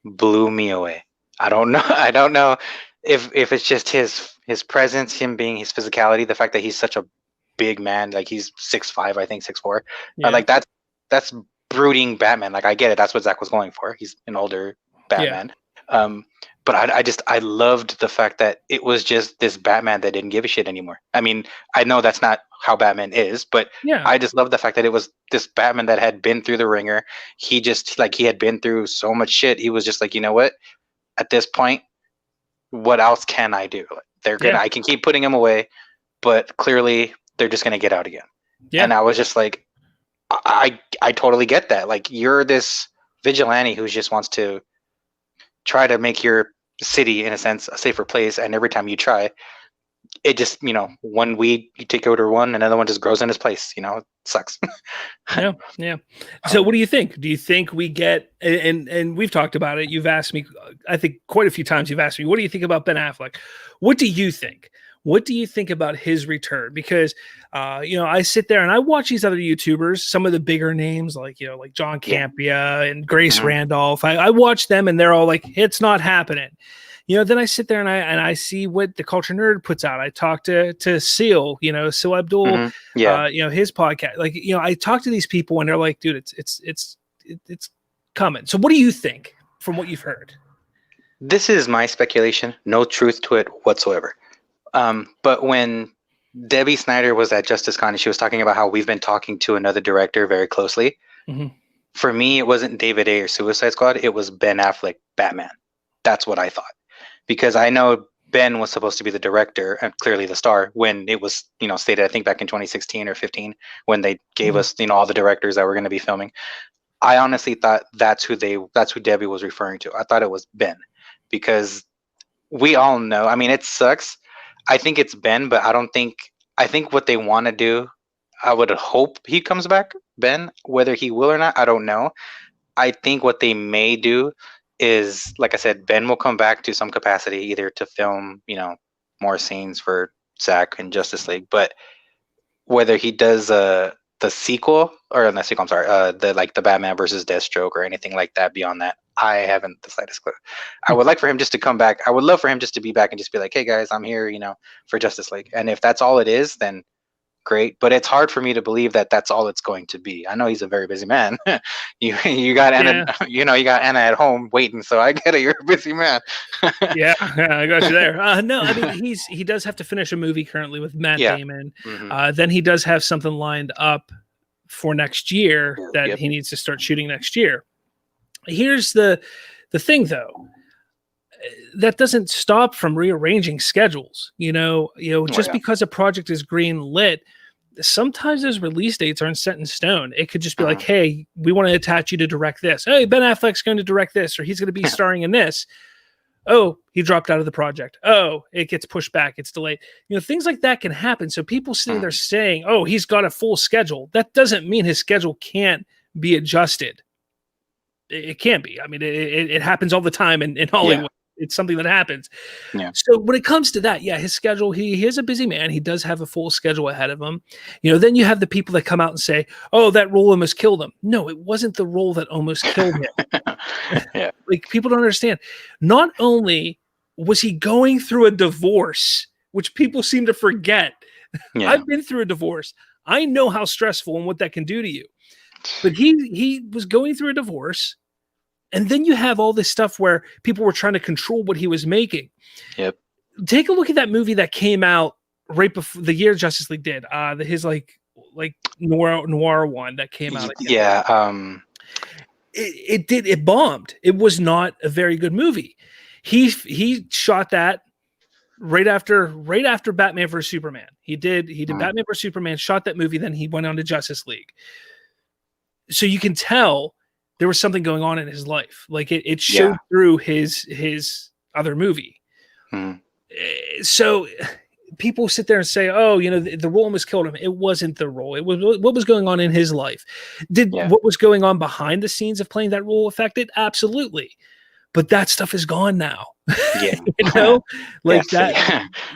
blew me away. I don't know if it's just his presence, him being his physicality, the fact that he's such a big man. Like he's 6'5", I think 6'4". Yeah. Like that's brooding Batman. Like I get it. That's what Zach was going for. He's an older Batman. But I loved the fact that it was just this Batman that didn't give a shit anymore. I mean, I know that's not how Batman is, but Yeah. I just love the fact that it was this Batman that had been through the ringer. He just like he had been through so much shit. He was just like, you know what? At this point, what else can I do? I can keep putting him away, but clearly they're just gonna get out again. Yeah. And I was just like, I totally get that. Like you're this vigilante who just wants to try to make your city, in a sense, a safer place, and every time you try, it just, one weed you take over one, another one just grows in its place. It sucks. Yeah. So what do you think? Do you think we get, and we've talked about it, you've asked me, I think quite a few times you've asked me, what do you think about Ben Affleck? What do you think? What do you think about his return? Because, I sit there and I watch these other YouTubers, some of the bigger names like John Campea and Grace Randolph. I watch them and they're all like, it's not happening. Then I sit there and I see what the Culture Nerd puts out. I talk to Seal, Seal Abdul, his podcast. Like, I talk to these people and they're like, dude, it's coming. So what do you think from what you've heard? This is my speculation. No truth to it whatsoever. But when Debbie Snyder was at Justice Con and she was talking about how we've been talking to another director very closely, for me, it wasn't David Ayer Suicide Squad. It was Ben Affleck Batman. That's what I thought. Because I know Ben was supposed to be the director and clearly the star when it was, stated, I think back in 2016 or 15, when they gave us, all the directors that were going to be filming. I honestly thought that's who Debbie was referring to. I thought it was Ben, because we all know, I mean, it sucks. I think it's Ben, but I think what they want to do, I would hope he comes back, Ben, whether he will or not, I don't know. I think what they may do is, like I said, Ben will come back to some capacity, either to film, more scenes for Zack and Justice League, but whether he does the sequel or not sequel, I'm sorry, the Batman versus Deathstroke or anything like that beyond that, I haven't the slightest clue. I would like for him just to come back. I would love for him just to be back and just be like, hey guys, I'm here, for Justice League. And if that's all it is, then great. But it's hard for me to believe that that's all it's going to be. I know he's a very busy man. you got Anna, you got Anna at home waiting. So I get it. You're a busy man. Yeah, I got you there. No, I mean, he does have to finish a movie currently with Matt Damon. Then he does have something lined up for next year that he needs to start shooting next year. Here's the thing, though. That doesn't stop from rearranging schedules. Just because a project is green lit, sometimes those release dates aren't set in stone. It could just be like, hey, we want to attach you to direct this. Hey, Ben Affleck's going to direct this, or he's going to be starring in this. Oh, he dropped out of the project. Oh, it gets pushed back. It's delayed. Things like that can happen. So people sitting there saying, oh, he's got a full schedule. That doesn't mean his schedule can't be adjusted. It can be. I mean, it happens all the time in Hollywood. It's something that happens. Yeah. So when it comes to that, his schedule, he is a busy man. He does have a full schedule ahead of him. Then you have the people that come out and say, oh, that role almost killed him. No, it wasn't the role that almost killed him. Like, people don't understand. Not only was he going through a divorce, which people seem to forget. I've been through a divorce. I know how stressful and what that can do to you. But he was going through a divorce. And then you have all this stuff where people were trying to control what he was making. Yep. Take a look at that movie that came out right before the year Justice League did. His like noir one that came out. It bombed. It was not a very good movie. He shot that right after Batman vs Superman. He did Batman vs Superman, shot that movie, then he went on to Justice League. So you can tell there was something going on in his life. Like it showed through his other movie. So people sit there and say, oh, the role almost killed him. It wasn't the role. It was what was going on in his life. What was going on behind the scenes of playing that role affect it? Absolutely. But that stuff is gone now.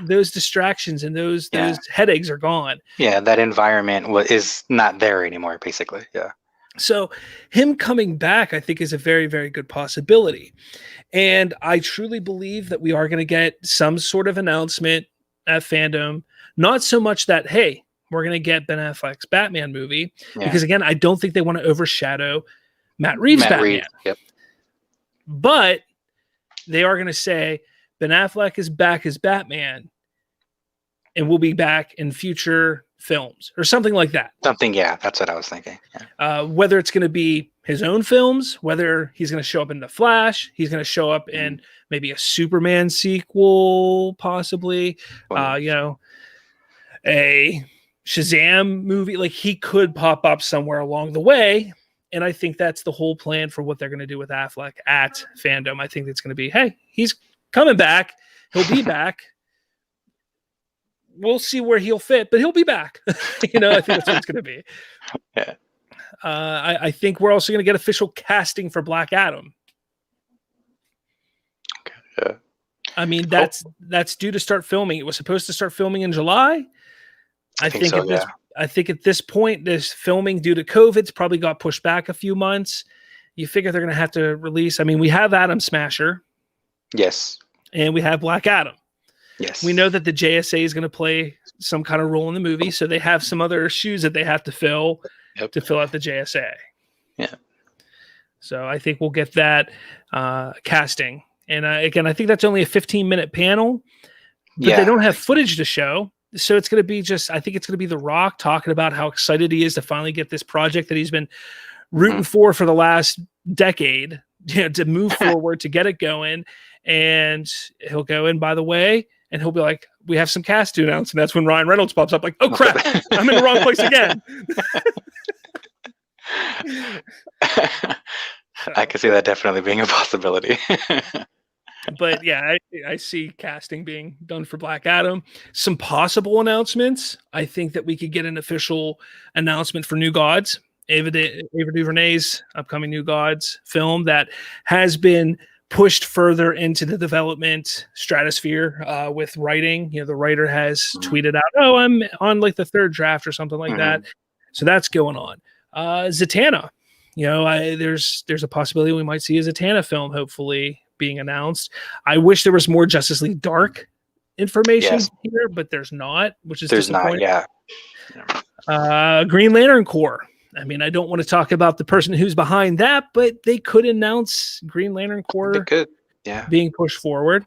Those distractions and those headaches are gone. Yeah. That environment is not there anymore, basically. Yeah. So him coming back, I think, is a very, very good possibility. And I truly believe that we are going to get some sort of announcement at FanDome. Not so much that, hey, we're going to get Ben Affleck's Batman movie Yeah. because, again, I don't think they want to overshadow Matt Reeves' Batman. Reeves, yep. But they are going to say Ben Affleck is back as Batman and will be back in future films or something like that. Something, yeah, that's what I was thinking. Yeah. Whether it's going to be his own films, whether he's going to show up in The Flash, he's going to show up in maybe a Superman sequel, possibly, you know, a Shazam movie. Like, he could pop up somewhere along the way. And I think that's the whole plan for what they're going to do with Affleck at FanDome. I think it's going to be, hey, he's coming back. He'll be back. We'll see where he'll fit, but he'll be back. You know, I think that's what it's going to be. Yeah. I think we're also going to get official casting for Black Adam. Okay. Yeah. I mean, that's due to start filming. It was supposed to start filming in July. I think so, I think at this point, this filming due to COVID's probably got pushed back a few months. You figure they're going to have to release. I mean, we have Atom Smasher. Yes. And we have Black Adam. Yes. We know that the JSA is going to play some kind of role in the movie, so they have some other shoes that they have to fill to fill out the JSA. Yeah. So I think we'll get that casting. And again, I think that's only a 15-minute panel, but they don't have footage to show. So it's going to be I think it's going to be The Rock talking about how excited he is to finally get this project that he's been rooting for the last decade, you know, to move forward, to get it going. And he'll go in, by the way, and he'll be like, we have some cast to announce. And that's when Ryan Reynolds pops up like, oh, crap, I'm in the wrong place again. I can see that definitely being a possibility. But yeah, I see casting being done for Black Adam. Some possible announcements. I think that we could get an official announcement for New Gods, Ava DuVernay's upcoming New Gods film that has been pushed further into the development stratosphere with writing. You know, the writer has tweeted out, "Oh, I'm on like the third draft or something like that." So that's going on. Zatanna, you know, there's a possibility we might see a Zatanna film hopefully being announced. I wish there was more Justice League Dark information here, but there's not, which is disappointing. Green Lantern Corps. I mean, I don't want to talk about the person who's behind that, but they could announce Green Lantern Corps being pushed forward.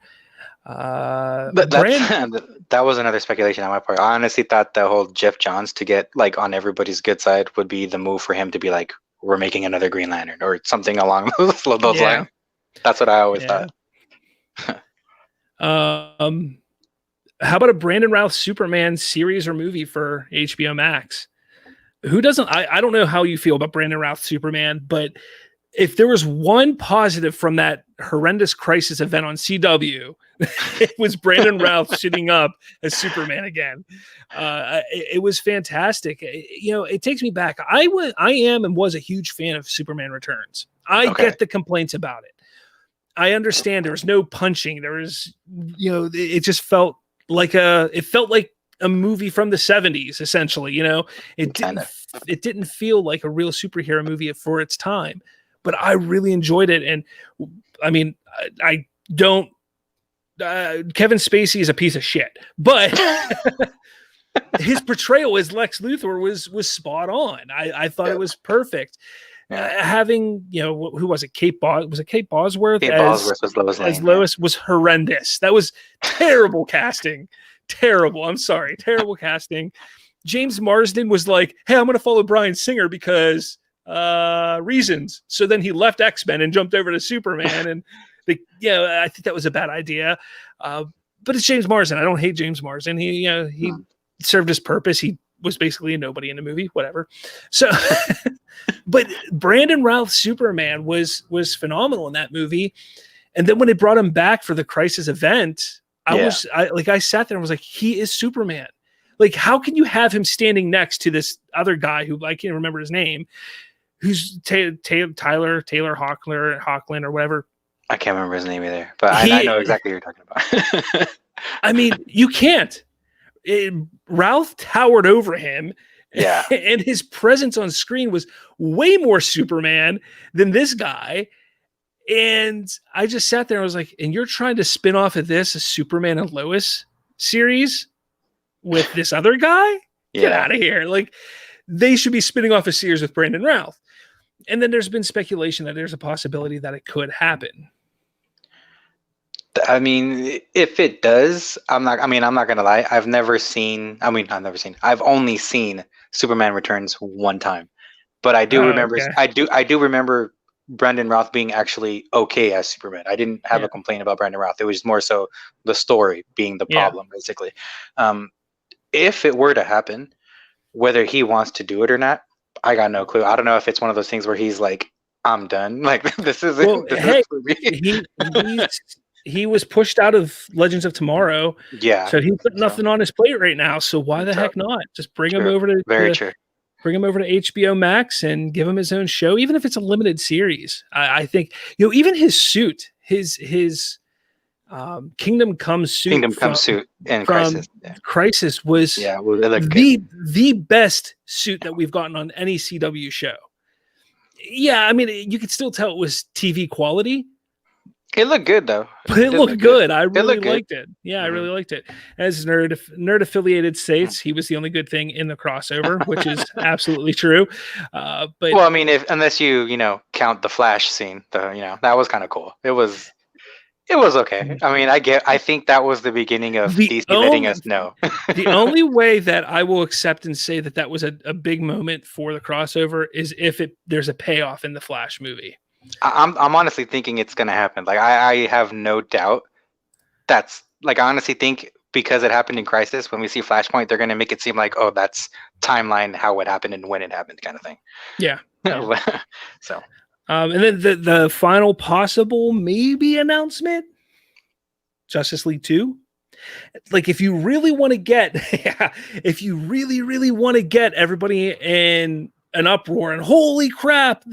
But that was another speculation on my part. I honestly thought the whole Jeff Johns to get like on everybody's good side would be the move for him to be like, we're making another Green Lantern or something along those lines. That's what I always thought. How about a Brandon Routh Superman series or movie for HBO Max? Who doesn't? I don't know how you feel about Brandon Routh Superman, but if there was one positive from that horrendous Crisis event on CW, it was Brandon Routh sitting up as Superman again. It was fantastic. You know, it takes me back. I am and was a huge fan of Superman Returns. I get the complaints about it. I understand there was no punching. There was, you know, it just felt like a movie from the 70s, essentially. You know, it didn't feel like a real superhero movie for its time, but I really enjoyed it. And I mean, I don't, Kevin Spacey is a piece of shit, but his portrayal as Lex Luthor was spot on. I thought it was perfect. Having, you know, who was it? Kate Bosworth? Kate Bosworth was Lois Lane. As Lois was horrendous. That was terrible casting. Terrible. I'm sorry. Terrible casting. James Marsden was like, hey, I'm going to follow Bryan Singer because reasons. So then he left X-Men and jumped over to Superman. And I think that was a bad idea. But it's James Marsden. I don't hate James Marsden. He served his purpose. He was basically a nobody in the movie, whatever. So, but Brandon Routh Superman was phenomenal in that movie. And then when they brought him back for the Crisis event, I sat there and was like, he is Superman. Like, how can you have him standing next to this other guy who I can't remember his name, who's Tyler Hoechlin or whatever. I can't remember his name either, but I know exactly what you're talking about. I mean, you can't. Ralph towered over him. Yeah. And his presence on screen was way more Superman than this guy. And I just sat there and was like, and you're trying to spin off of this, a Superman and Lois series with this other guy? Get out of here. Like, they should be spinning off a series with Brandon Routh. And then there's been speculation that there's a possibility that it could happen. I mean, if it does, I'm not gonna lie. I've only seen Superman Returns one time, but I do remember. Okay. I do remember Brandon Routh being actually okay as Superman. I didn't have a complaint about Brandon Routh. It was more so the story being the problem, basically. If it were to happen, whether he wants to do it or not, I got no clue. I don't know if it's one of those things where he's like, I'm done. Like, this is it. This is for me. He was pushed out of Legends of Tomorrow. Yeah. So he's put nothing on his plate right now. So why the heck not? Just bring him over to bring him over to HBO Max and give him his own show, even if it's a limited series. I think, even his suit, his Kingdom Come suit and Crisis. Crisis was the best suit that we've gotten on any CW show. Yeah, I mean, you could still tell it was TV quality. It looked good though. But it looked good. I really liked it. Yeah, I really liked it. As nerd affiliated states, he was the only good thing in the crossover, which is absolutely true. But well, I mean, unless you count the Flash scene, that was kind of cool. It was okay. I mean, I think that was the beginning of DC letting us know. The only way that I will accept and say that was a big moment for the crossover is if there's a payoff in the Flash movie. I'm honestly thinking it's gonna happen. Like, I have no doubt. That's like, I honestly think because it happened in Crisis, when we see Flashpoint, they're gonna make it seem like, oh, that's timeline how it happened and when it happened, kind of thing. Yeah. So. And then the final possible maybe announcement, Justice League 2. Like, if you really want to get, if you really, really want to get everybody in an uproar and holy crap,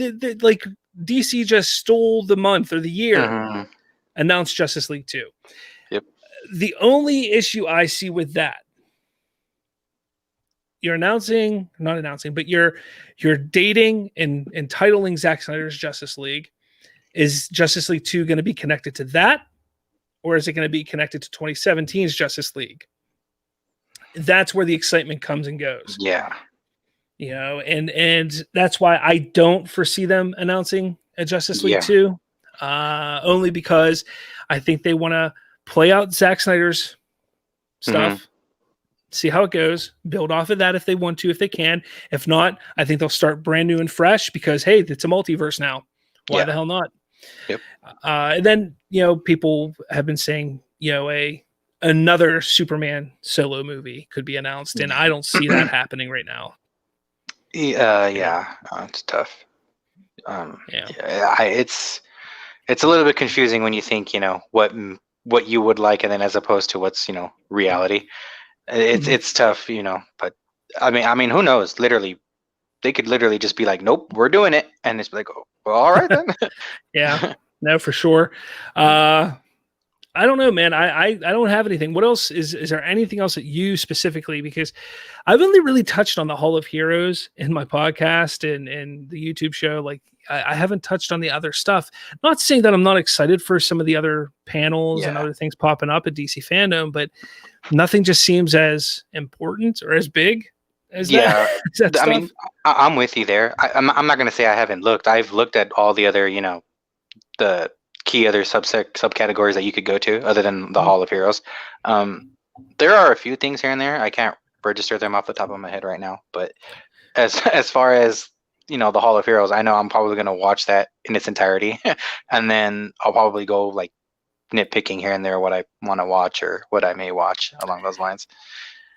like DC just stole the month or the year, announced Justice League 2. Yep. The only issue I see with that, you're dating and entitling Zack Snyder's Justice League. Is Justice League 2 going to be connected to that? Or is it going to be connected to 2017's Justice League? That's where the excitement comes and goes. Yeah. And that's why I don't foresee them announcing a Justice League 2. Only because I think they want to play out Zack Snyder's stuff. See how it goes, build off of that if they want to, if they can. If not, I think they'll start brand new and fresh because, hey, it's a multiverse now. Why the hell not? Yep. And then, people have been saying, another Superman solo movie could be announced, and I don't see that happening right now. It's tough. It's a little bit confusing when you think, what you would like, and then as opposed to what's, reality. It's tough, but I mean, who knows? Literally, they could literally just be like, nope, we're doing it. And it's like, oh, well, all right then. Yeah, no, for sure. I don't know, man. I don't have anything. What else is there anything else that you specifically, because I've only really touched on the Hall of Heroes in my podcast and the YouTube show. Like, I haven't touched on the other stuff. Not saying that I'm not excited for some of the other panels and other things popping up at DC FanDome, but nothing just seems as important or as big as that. That I mean, I'm with you there. I'm not going to say I haven't looked. I've looked at all the other, the key other subcategories that you could go to other than the Hall of Heroes. There are a few things here and there. I can't register them off the top of my head right now, but as far as the Hall of Heroes, I know I'm probably going to watch that in its entirety, and then I'll probably go like nitpicking here and there what I want to watch or what I may watch along those lines.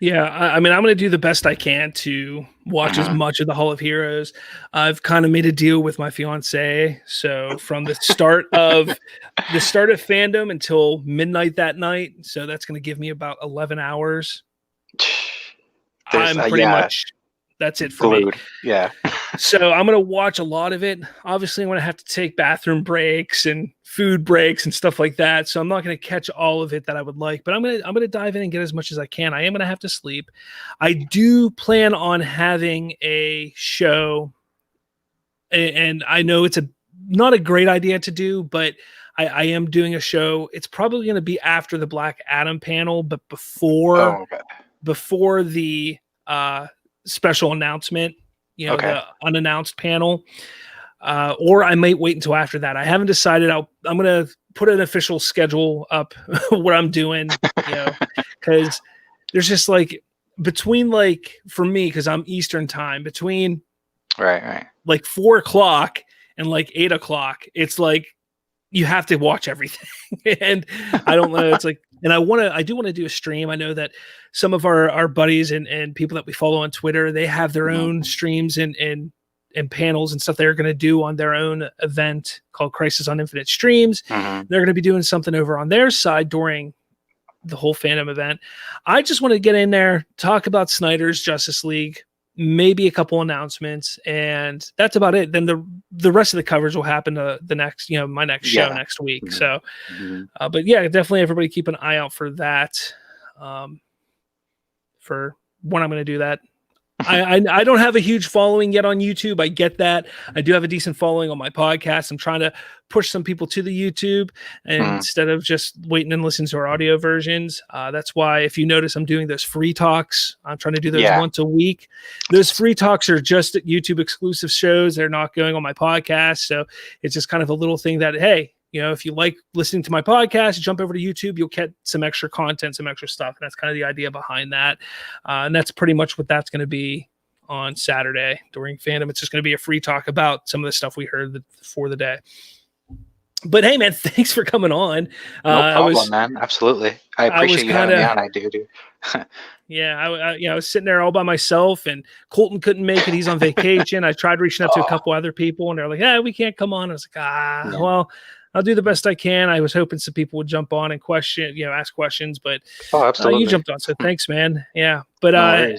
Yeah, I mean, I'm going to do the best I can to watch as much of the Hall of Heroes. I've kind of made a deal with my fiance, so from the start of FanDome until midnight that night, so that's going to give me about 11 hours. I'm pretty much. That's it for me. Yeah. So I'm going to watch a lot of it. Obviously, I'm going to have to take bathroom breaks and food breaks and stuff like that. So I'm not going to catch all of it that I would like, but I'm going to dive in and get as much as I can. I am going to have to sleep. I do plan on having a show, and I know it's not a great idea to do, but I am doing a show. It's probably going to be after the Black Adam panel, but before the special announcement, Okay. the unannounced panel, or I might wait until after that. I haven't decided. I'm going to put an official schedule up what I'm doing, because there's just like between for me, because I'm Eastern time, between Right. like 4 o'clock and like 8 o'clock, it's like you have to watch everything. And I don't know. It's like, and I do want to do a stream. I know that some of our buddies and people that we follow on Twitter, they have their own streams and panels and stuff they're going to do on their own event called Crisis on Infinite Streams. They're going to be doing something over on their side during the whole FanDome event. I just want to get in there, talk about Snyder's Justice League, maybe a couple announcements, and that's about it. Then the rest of the coverage will happen to the next, my next show next week. So, but yeah, definitely everybody keep an eye out for that. For when I'm going to do that. I don't have a huge following yet on YouTube. I get that. I do have a decent following on my podcast. I'm trying to push some people to the YouTube instead of just waiting and listening to our audio versions. That's why if you notice I'm doing those free talks, I'm trying to do those once a week. Those free talks are just YouTube exclusive shows. They're not going on my podcast. So it's just kind of a little thing that, hey, if you like listening to my podcast, jump over to YouTube, you'll get some extra content, some extra stuff. And that's kind of the idea behind that. And that's pretty much what that's going to be on Saturday during FanDome. It's just going to be a free talk about some of the stuff we heard for the day. But hey, man, thanks for coming on. No problem, man. Absolutely. I appreciate you having me on. I do. Yeah, I was sitting there all by myself, and Colton couldn't make it. He's on vacation. I tried reaching out to a couple other people, and they're like, "Yeah, we can't come on." I was like, well, I'll do the best I can. I was hoping some people would jump on and ask questions, but you jumped on. So thanks, man. Yeah. But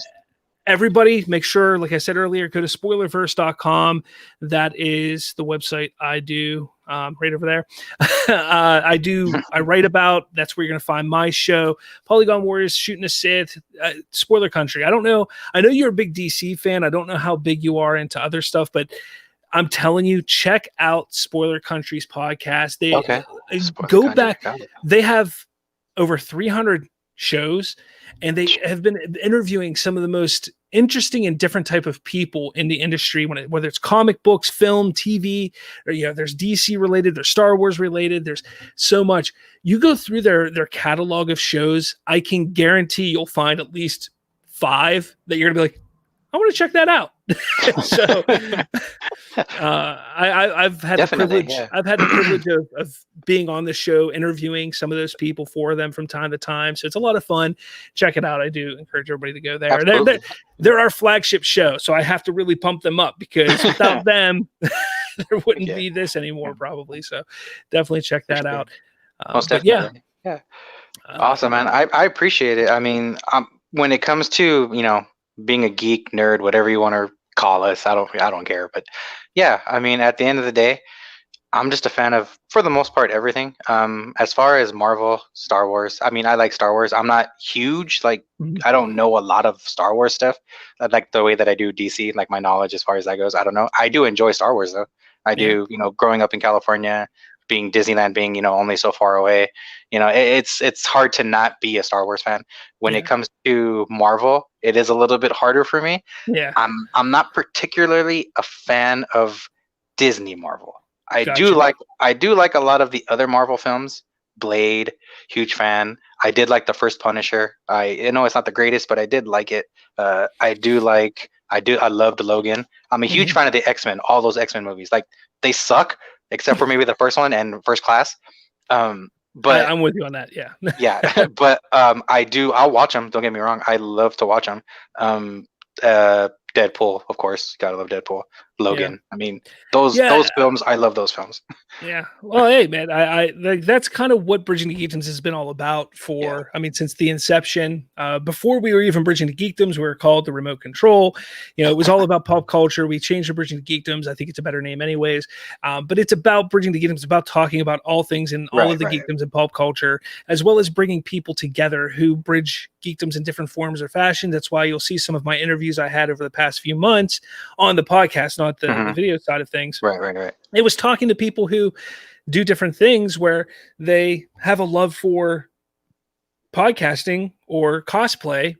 everybody make sure, like I said earlier, go to spoilerverse.com. That is the website I do right over there. I write about, that's where you're going to find my show, Polygon Warriors, Shooting a Sith, Spoiler Country. I don't know. I know you're a big DC fan. I don't know how big you are into other stuff, but I'm telling you, check out Spoiler Country's podcast. Go back. They have over 300 shows, and they have been interviewing some of the most interesting and different type of people in the industry, whether it's comic books, film, TV, or there's DC related, there's Star Wars related, there's so much. You go through their catalog of shows, I can guarantee you'll find at least 5 that you're gonna be like, I want to check that out. So I've had the privilege. Yeah. I've had the privilege of being on the show, interviewing some of those people for them from time to time. So it's a lot of fun. Check it out. I do encourage everybody to go there. They're our flagship show, so I have to really pump them up, because without them, there wouldn't be this anymore probably. So definitely check that out. Most definitely. Yeah. Awesome, man. I appreciate it. I mean, when it comes to being a geek, nerd, whatever you want to call us, I don't care. But yeah, I mean, at the end of the day, I'm just a fan of, for the most part, everything. As far as Marvel, Star Wars, I mean, I like Star Wars. I'm not huge, I don't know a lot of Star Wars stuff, like the way that I do DC, like my knowledge as far as that goes. I don't know. I do enjoy Star Wars though. I do, growing up in California, being Disneyland being, only so far away, it's hard to not be a Star Wars fan. When it comes to Marvel, it is a little bit harder for me. Yeah. I'm not particularly a fan of Disney Marvel. I do like a lot of the other Marvel films. Blade, huge fan. I did like the first Punisher. I know it's not the greatest, but I did like it. I loved Logan. I'm a huge fan of the X-Men, all those X-Men movies. Like, they suck, except for maybe the first one and First Class. But I'm with you on that. Yeah. Yeah. But I'll watch them. Don't get me wrong. I love to watch them. Deadpool, of course. Gotta love Deadpool. Logan. Yeah. I mean, those films. I love those films. Yeah. Well, hey, man, I that's kind of what Bridging to Geekdoms has been all about for. I mean, since the inception. Before we were even Bridging to Geekdoms, we were called the Remote Control. It was all about pop culture. We changed to Bridging to Geekdoms. I think it's a better name, anyways. But it's about Bridging to Geekdoms. It's about talking about all things in all of the geekdoms and pop culture, as well as bringing people together who bridge geekdoms in different forms or fashion. That's why you'll see some of my interviews I had over the past few months on the podcast, not the video side of things. Right. It was talking to people who do different things, where they have a love for podcasting or cosplay,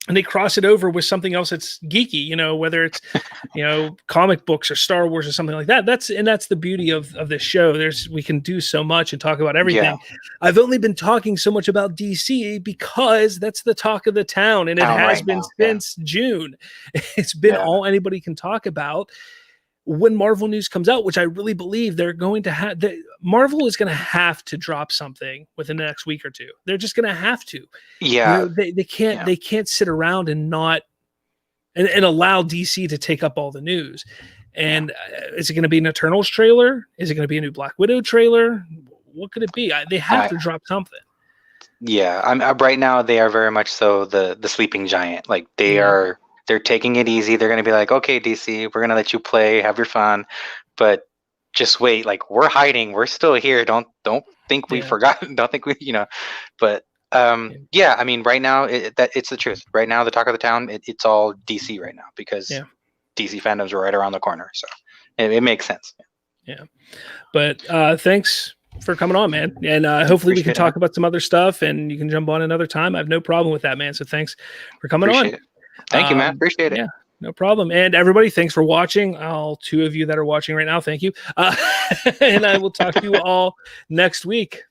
and they cross it over with something else that's geeky, you know, whether it's, you know, comic books or Star Wars or something like that. That's the beauty of this show. We can do so much and talk about everything. Yeah. I've only been talking so much about DC because that's the talk of the town, and it has been since June. It's been all anybody can talk about. When Marvel news comes out, which I really believe they're going to have, Marvel is going to have to drop something within the next week or two. They're just going to have to. Yeah. You know, they can't sit around and not and allow DC to take up all the news. And is it going to be an Eternals trailer? Is it going to be a new Black Widow trailer? What could it be? They have to drop something. Yeah, I'm right now. They are very much so the sleeping giant. Like they're taking it easy. They're going to be like, okay, DC, we're going to let you play, have your fun, but just wait. Like we're hiding. We're still here. Don't think we forgot. Don't think we, you know. But yeah, I mean, right now it's the truth. Right now, the talk of the town, it's all DC right now because DC fandoms are right around the corner. So it makes sense. Yeah, but thanks for coming on, man, and hopefully we can talk about some other stuff, and you can jump on another time. I have no problem with that, man. So thanks for coming on. Thank you, man. Appreciate it. Yeah, no problem. And everybody, thanks for watching. All 2 of you that are watching right now, thank you. And I will talk to you all next week.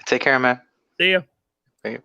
Take care, man. See ya. See ya.